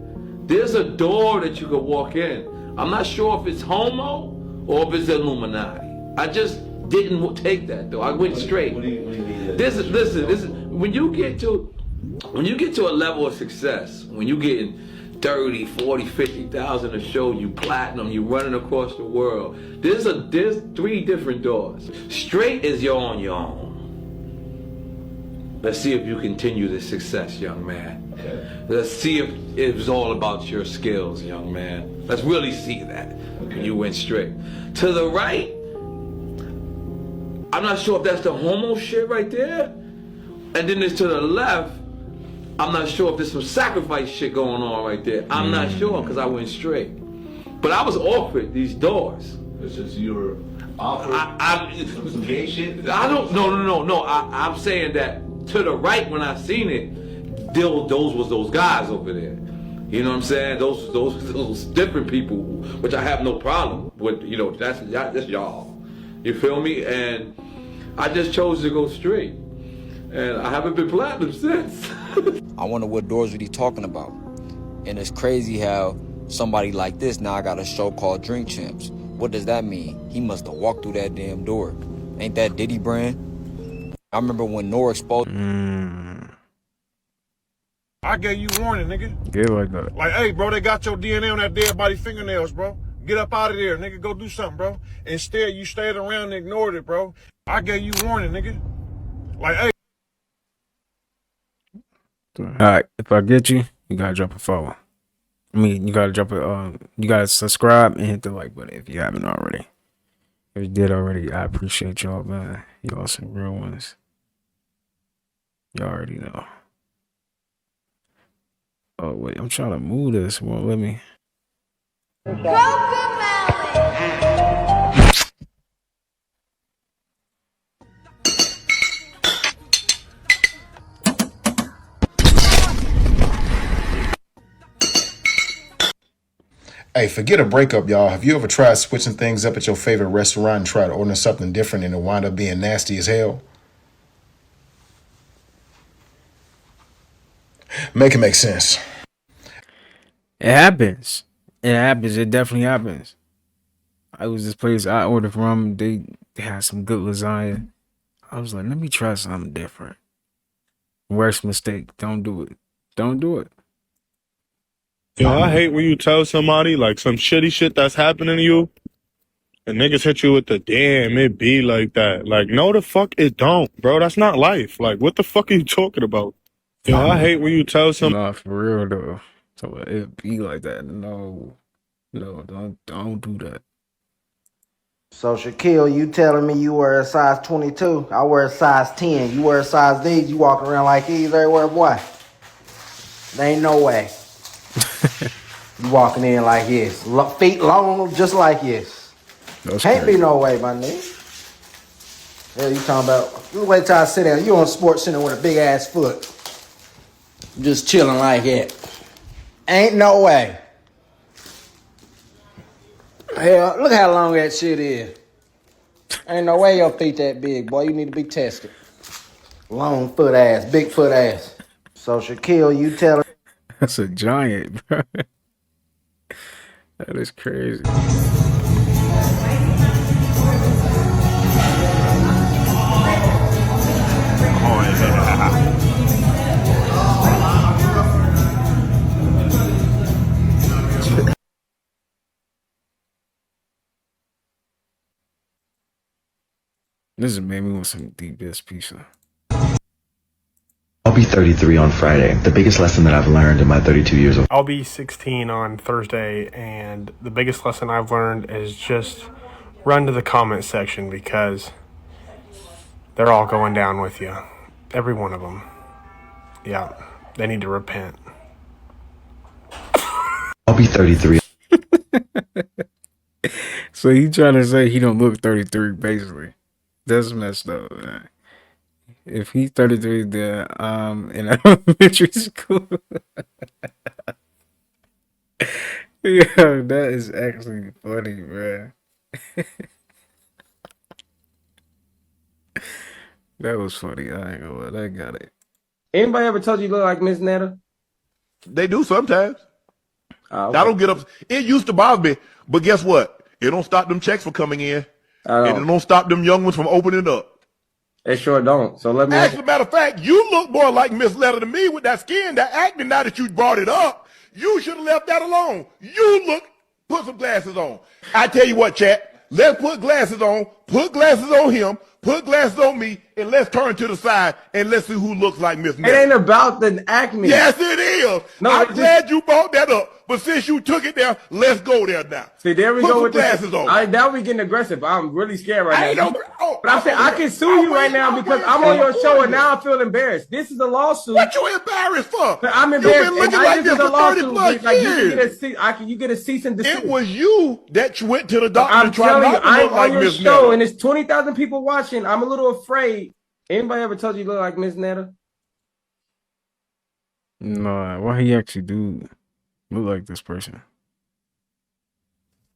There's a door that you could walk in. I'm not sure if it's homo or if it's Illuminati. I just didn't take that though. I went straight. What do you mean? This is when you get to a level of success, when you getting 30, 40, 50,000 a show, you platinum, you running across the world. There's 3 different doors. Straight is you're on your own. Let's see if you continue this success, young man. Let's see if it's all about your skills, young man. Let's really see that. You went straight. To the right, I'm not sure if that's the homo shit right there. And then there's to the left, I'm not sure if there's some sacrifice shit going on right there. I'm not sure because I went straight. But I was offered these doors. It's just you were offered some gay shit? I don't, no. I'm saying that to the right when I seen it, those was those guys over there. You know what I'm saying? Those different people, which I have no problem with, you know, that's y'all. You feel me? And I just chose to go straight. And I haven't been platinum since. I wonder what doors are he talking about. And it's crazy how somebody like this now got a show called Drink Champs. What does that mean? He must have walked through that damn door. Ain't that Diddy brand? I remember when Nor exposed. I gave you warning, nigga. Get like that. Like, hey, bro, they got your DNA on that dead body fingernails, bro. Get up out of there, nigga. Go do something, bro. Instead, you stayed around and ignored it, bro. I gave you warning, nigga. Like, hey. Alright, if I get you, you gotta drop a follow. I mean, you gotta drop you gotta subscribe and hit the like button if you haven't already. If you did already, I appreciate y'all, man. Y'all some real ones. Y'all already know. Oh wait, I'm trying to move this. Won't let me. Hey, forget a breakup, y'all. Have you ever tried switching things up at your favorite restaurant and tried to order something different and it wound up being nasty as hell? Make it make sense. It happens. It happens. It definitely happens. I was this place I ordered from. They had some good lasagna. I was like, let me try something different. Worst mistake. Don't do it. Don't do it. Yo, I hate when you tell somebody like some shitty shit that's happening to you and niggas hit you with the damn it be like that. Like, no the fuck it don't, bro. That's not life. Like, what the fuck are you talking about? Yo, I hate when you tell somebody. Nah, for real though. So it be like that. No, don't do that. So Shaquille, you telling me you wear a size 22? I wear a size 10. You wear a size these, you walk around like these everywhere, boy. There ain't no way. You walking in like this. Feet long, just like this. That's Can't crazy. be no way, my nigga. Yeah, you talking about, you wait till I sit down. You on Sports Center with a big ass foot. Just chilling like that. Ain't no way. Hell, look how long that shit is. Ain't no way your feet that big, boy. You need to be tested. Long foot ass, big foot ass. So Shaquille, you tell her. That's a giant, bro. That is crazy. This has made me want some deep ass pizza. I'll be 33 on Friday. The biggest lesson that I've learned in my 32 years of I'll be 16 on Thursday, and the biggest lesson I've learned is just run to the comment section because they're all going down with you. Every one of them. Yeah, they need to repent. I'll be 33. So you trying to say he don't look 33, basically. That's messed up, man. If he's 33, then in elementary school. Yeah, that is actually funny, man. That was funny. I ain't gonna lie. I got it. Anybody ever told you look like Miss Netta? They do sometimes. Oh, I okay. don't get up. It used to bother me, but guess what? It don't stop them checks from coming in, and it don't stop them young ones from opening up. It sure don't. So let me. As a matter of fact, you look more like Miss Letter to me with that skin, that acting. Now that you brought it up, you should have left that alone. You look. Put some glasses on. I tell you what, chat. Let's put glasses on. Put glasses on him. Put glasses on me, and let's turn to the side and let's see who looks like Miss It Netta. ain't about the acne. Yes, it is. No, I'm glad you brought that up. But since you took it there, let's go there now. See, there we Put go some with glasses on. Now we getting aggressive. I'm really scared right now. But I'm I said I can sue you right now because I'm on your show and now I feel embarrassed. This is a lawsuit. What you embarrassed for? I'm embarrassed. You've been looking And like this this is a for 30 lawsuit. plus Like years. you get a cease and desist. It was you that went to the doctor I'm to try telling you, not to I'm look like on your Miss show Netta. and there's 20,000 people watching. I'm a little afraid. Anybody ever told you look like Miss Netta? No, why he actually do look like this person?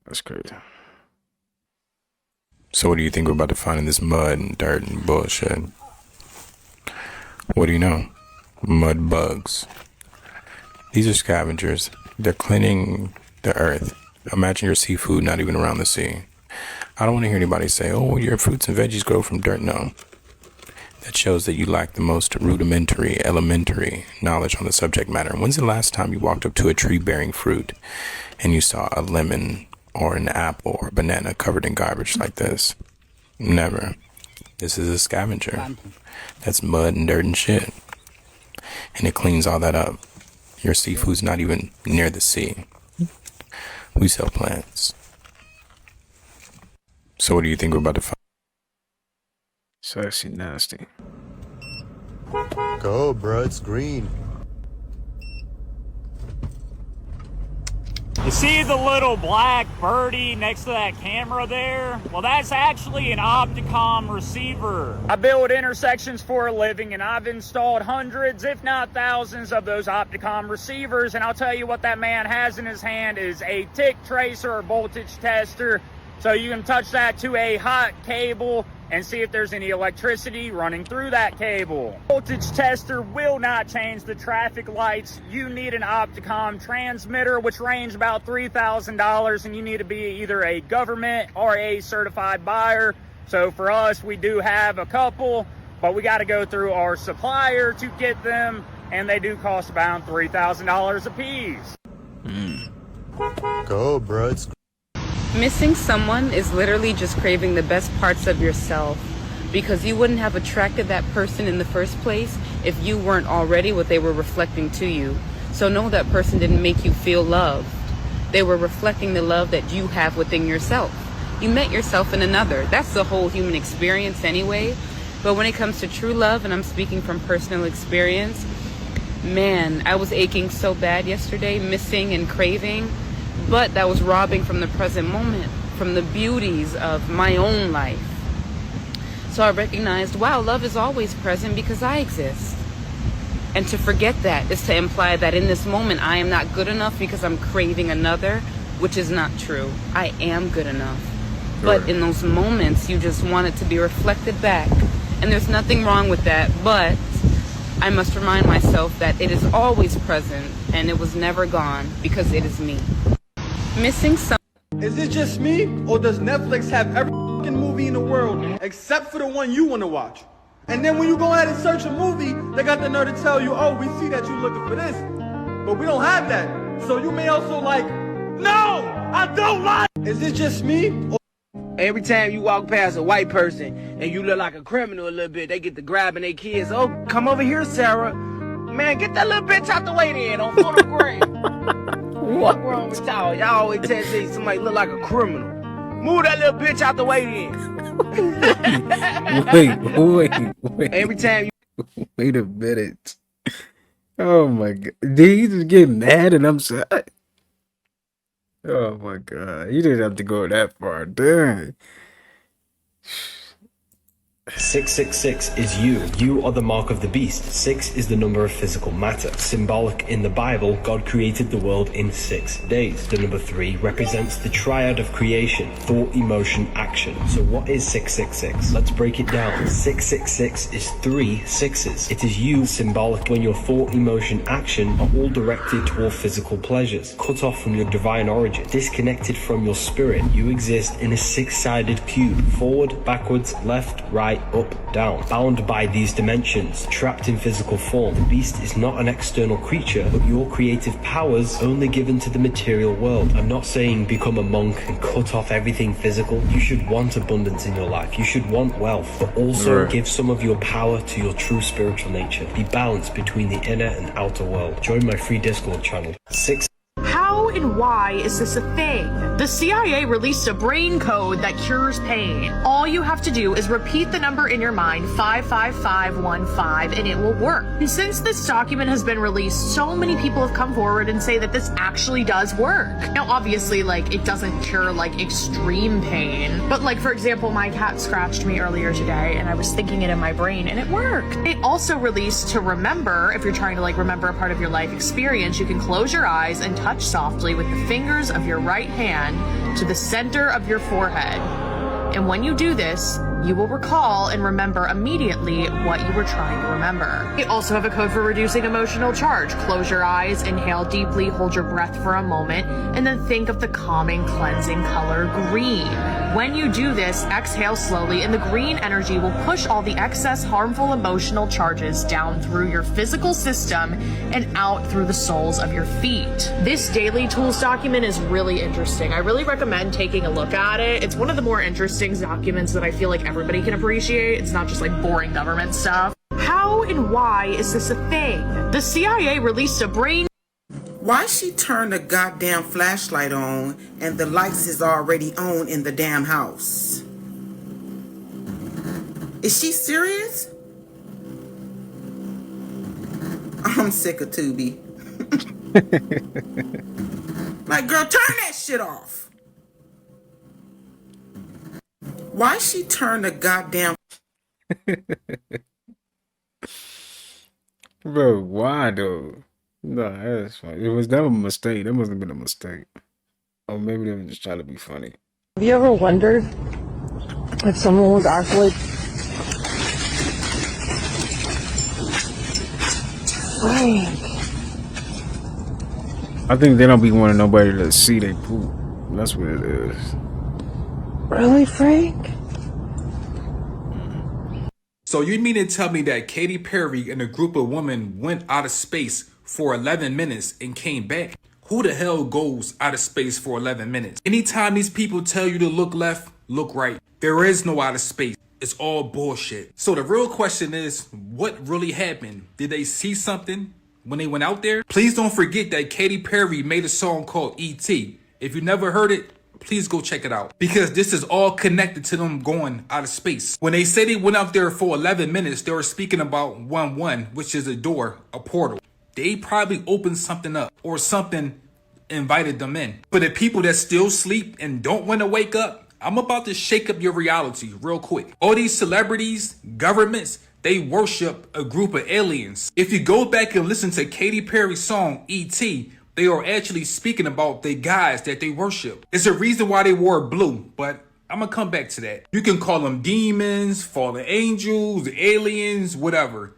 That's crazy. So what do you think we're about to find in this mud and dirt and bullshit? What do you know? Mud bugs. These are scavengers. They're cleaning the earth. Imagine your seafood not even around the sea. I don't want to hear anybody say, oh, your fruits and veggies grow from dirt. No. That shows that you lack the most rudimentary, elementary knowledge on the subject matter. When's the last time you walked up to a tree bearing fruit and you saw a lemon or an apple or a banana covered in garbage like this? Never. This is a scavenger. That's mud and dirt and shit. And it cleans all that up. Your seafood's not even near the sea. We sell plants. So what do you think we're about to find? Sexy nasty. Go, bro. It's green. You see the little black birdie next to that camera there? Well, that's actually an Opticom receiver. I build intersections for a living, and I've installed hundreds, if not thousands, of those Opticom receivers, and I'll tell you what that man has in his hand is a tick tracer or voltage tester. So you can touch that to a hot cable and see if there's any electricity running through that cable. Voltage tester will not change the traffic lights. You need an Opticom transmitter, which range about $3,000, and you need to be either a government or a certified buyer. So for us, we do have a couple, but we got to go through our supplier to get them, and they do cost about $3,000 a piece. Go, bro. It's Missing someone is literally just craving the best parts of yourself, because you wouldn't have attracted that person in the first place if you weren't already what they were reflecting to you. So no, that person didn't make you feel loved. They were reflecting the love that you have within yourself. You met yourself in another. That's the whole human experience anyway. But when it comes to true love, and I'm speaking from personal experience, man, I was aching so bad yesterday, missing and craving. But that was robbing from the present moment, from the beauties of my own life. So I recognized, wow, love is always present because I exist. And to forget that is to imply that in this moment I am not good enough because I'm craving another, which is not true. I am good enough. Sure. But in those moments, you just want it to be reflected back. And there's nothing wrong with that, but I must remind myself that it is always present and it was never gone because it is me. Missing some. Is it just me, or does Netflix have every fucking movie in the world except for the one you want to watch? And then when you go ahead and search a movie, they got the nerve to tell you, oh, we see that you're looking for this, but we don't have that. So you may also like, no, I don't like. Is it just me? Or Every time you walk past a white person and you look like a criminal a little bit, they get to grabbing their kids. Oh, come over here, Sarah. Man, get that little bitch out the way then on full of grade. What's wrong with y'all? Y'all always tell me somebody look like a criminal. Move that little bitch out the way then. Wait. Every time you... Wait a minute. Oh my God. Did he just get mad and upset? Oh my god, you didn't have to go that far. Dang. 666 is you. You are the mark of the beast. 6 is the number of physical matter. Symbolic in the Bible, God created the world in 6 days. The number 3 represents the triad of creation: thought, emotion, action. So what is 666? Let's break it down. 666 is 3 sixes. It is you, symbolic when your thought, emotion, action are all directed toward physical pleasures. Cut off from your divine origin. Disconnected from your spirit. You exist in a 6-sided cube. Forward, backwards, left, right, up, down, bound by these dimensions, trapped in physical form. The beast is not an external creature, but your creative powers only given to the material world. I'm not saying become a monk and cut off everything physical. You should want abundance in your life. You should want wealth, but also give some of your power to your true spiritual nature. Be balanced between the inner and outer world. Join my free Discord channel. 6. How and why is this a thing? The CIA released a brain code that cures pain. All you have to do is repeat the number in your mind, 55515, and it will work. And since this document has been released, so many people have come forward and say that this actually does work. Now, obviously, like, it doesn't cure, like, extreme pain. But, like, for example, my cat scratched me earlier today, and I was thinking it in my brain, and it worked. It also released to remember, if you're trying to, like, remember a part of your life experience, you can close your eyes and touch softly with the fingers of your right hand to the center of your forehead. And when you do this, you will recall and remember immediately what you were trying to remember. We also have a code for reducing emotional charge. Close your eyes, inhale deeply, hold your breath for a moment, and then think of the calming, cleansing color green. When you do this, exhale slowly, and the green energy will push all the excess harmful emotional charges down through your physical system and out through the soles of your feet. This daily tools document is really interesting. I really recommend taking a look at it. It's one of the more interesting documents that I feel like everybody can appreciate. It's not just like boring government stuff. How and why is this a thing? The CIA released a brain. Why she turned the goddamn flashlight on and the lights is already on in the damn house? Is she serious? I'm sick of Tubi. Like, girl, turn that shit off. Why she turned the goddamn... Bro, why though? No, that's fine. It was never a mistake. That must have been a mistake. Or maybe they were just trying to be funny. Have you ever wondered if someone was actually... I think they don't be wanting nobody to see they poop. That's what it is. Really, Frank? So you mean to tell me that Katy Perry and a group of women went out of space for 11 minutes and came back? Who the hell goes out of space for 11 minutes? Anytime these people tell you to look left, look right. There is no outer space. It's all bullshit. So the real question is, what really happened? Did they see something when they went out there? Please don't forget that Katy Perry made a song called E.T. If you never heard it, please go check it out, because this is all connected to them going out of space. When they say they went out there for 11 minutes, they were speaking about 1-1, which is a door, a portal. They probably opened something up or something invited them in. For the people that still sleep and don't want to wake up, I'm about to shake up your reality real quick. All these celebrities, governments, they worship a group of aliens. If you go back and listen to Katy Perry's song, E.T., they are actually speaking about the guys that they worship. It's a reason why they wore blue, but I'm gonna come back to that. You can call them demons, fallen angels, aliens, whatever.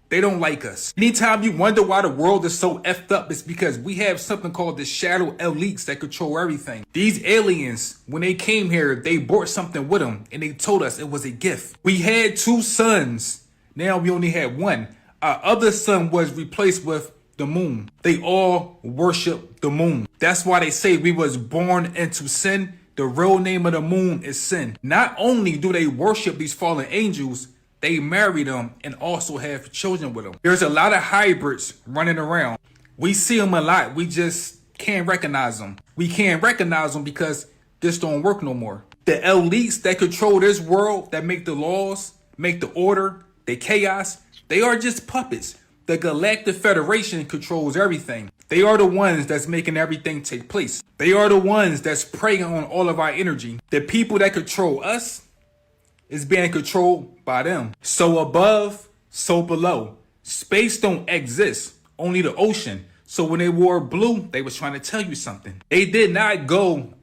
They don't like us. Anytime you wonder why the world is so effed up, it's because we have something called the shadow elites that control everything. These aliens, when they came here, they brought something with them and they told us it was a gift. We had 2 sons. Now we only had 1. Our other son was replaced with the moon. They all worship the moon. That's why they say we was born into sin. The real name of the moon is sin. Not only do they worship these fallen angels, they marry them and also have children with them. There's a lot of hybrids running around. We see them a lot. We just can't recognize them. We can't recognize them because this don't work no more. The elites that control this world, that make the laws, make the order, the chaos, they are just puppets. The Galactic Federation controls everything. They are the ones that's making everything take place. They are the ones that's preying on all of our energy. The people that control us is being controlled by them. So above, so below. Space don't exist, only the ocean. So when they wore blue, they was trying to tell you something. They did not go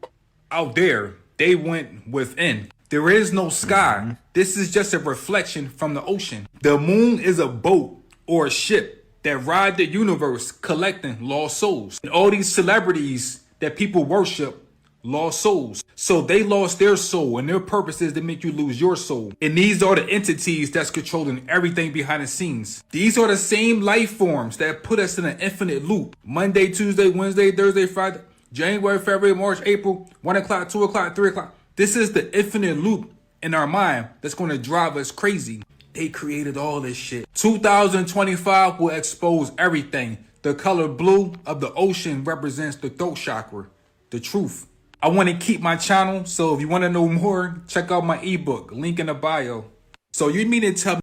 out there. They went within. There is no sky. This is just a reflection from the ocean. The moon is a boat or a ship that ride the universe collecting lost souls. And all these celebrities that people worship lost souls. So they lost their soul, and their purpose is to make you lose your soul. And these are the entities that's controlling everything behind the scenes. These are the same life forms that put us in an infinite loop. Monday, Tuesday, Wednesday, Thursday, Friday, January, February, March, April, 1 o'clock, 2 o'clock, 3 o'clock. This is the infinite loop in our mind that's going to drive us crazy. They created all this shit. 2025 will expose everything. The color blue of the ocean represents the throat chakra, the truth. I want to keep my channel, so if you want to know more, check out my ebook, link in the bio. So you mean to tell me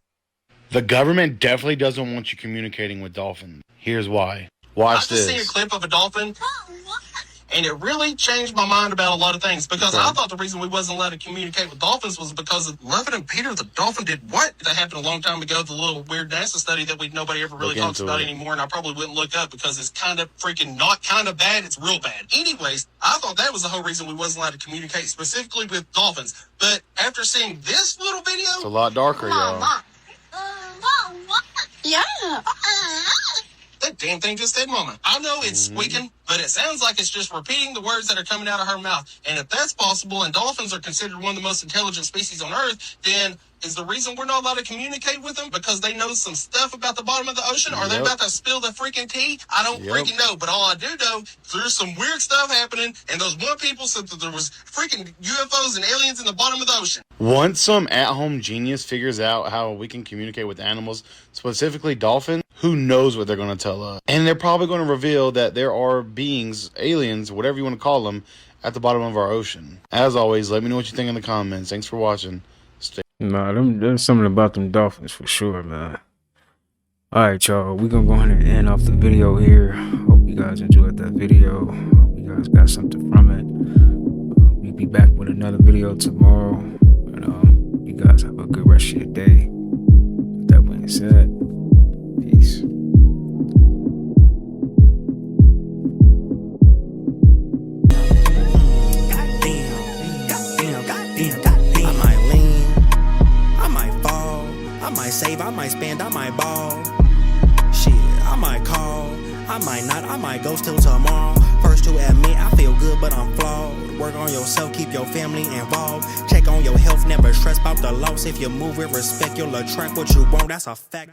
the government definitely doesn't want you communicating with dolphins. Here's why. Watch this. I just seen a clip of a dolphin, and it really changed my mind about a lot of things, because I thought the reason we wasn't allowed to communicate with dolphins was because of Lovin' and Peter the dolphin did what? That happened a long time ago, the little weird NASA study that nobody ever really talks about anymore, and I probably wouldn't look up because it's kind of freaking not kind of bad, it's real bad. Anyways, I thought that was the whole reason we wasn't allowed to communicate specifically with dolphins. But after seeing this little video, it's a lot darker, y'all. Yeah. That damn thing just said mama. I know it's squeaking, but it sounds like it's just repeating the words that are coming out of her mouth. And if that's possible, and dolphins are considered one of the most intelligent species on Earth, then is the reason we're not allowed to communicate with them because they know some stuff about the bottom of the ocean? Are they about to spill the freaking tea? I don't freaking know. But all I do know, there's some weird stuff happening, and those one people said that there was freaking UFOs and aliens in the bottom of the ocean. Once some at-home genius figures out how we can communicate with animals, specifically dolphins, who knows what they're going to tell us? And they're probably going to reveal that there are beings, aliens, whatever you want to call them, at the bottom of our ocean. As always, let me know what you think in the comments. Thanks for watching. Nah, there's something about them dolphins for sure, man. Alright, y'all. We're going to go ahead and end off the video here. Hope you guys enjoyed that video. Hope you guys got something from it. We'll be back with another video tomorrow. And you guys have a good rest of your day. With that being said, peace. I might save, I might spend, I might ball. Shit, I might call, I might not, I might ghost till tomorrow. First to admit, I feel good, but I'm flawed. Work on yourself, keep your family involved. Check on your health, never stress about the loss. If you move with respect, you'll attract what you want, that's a fact.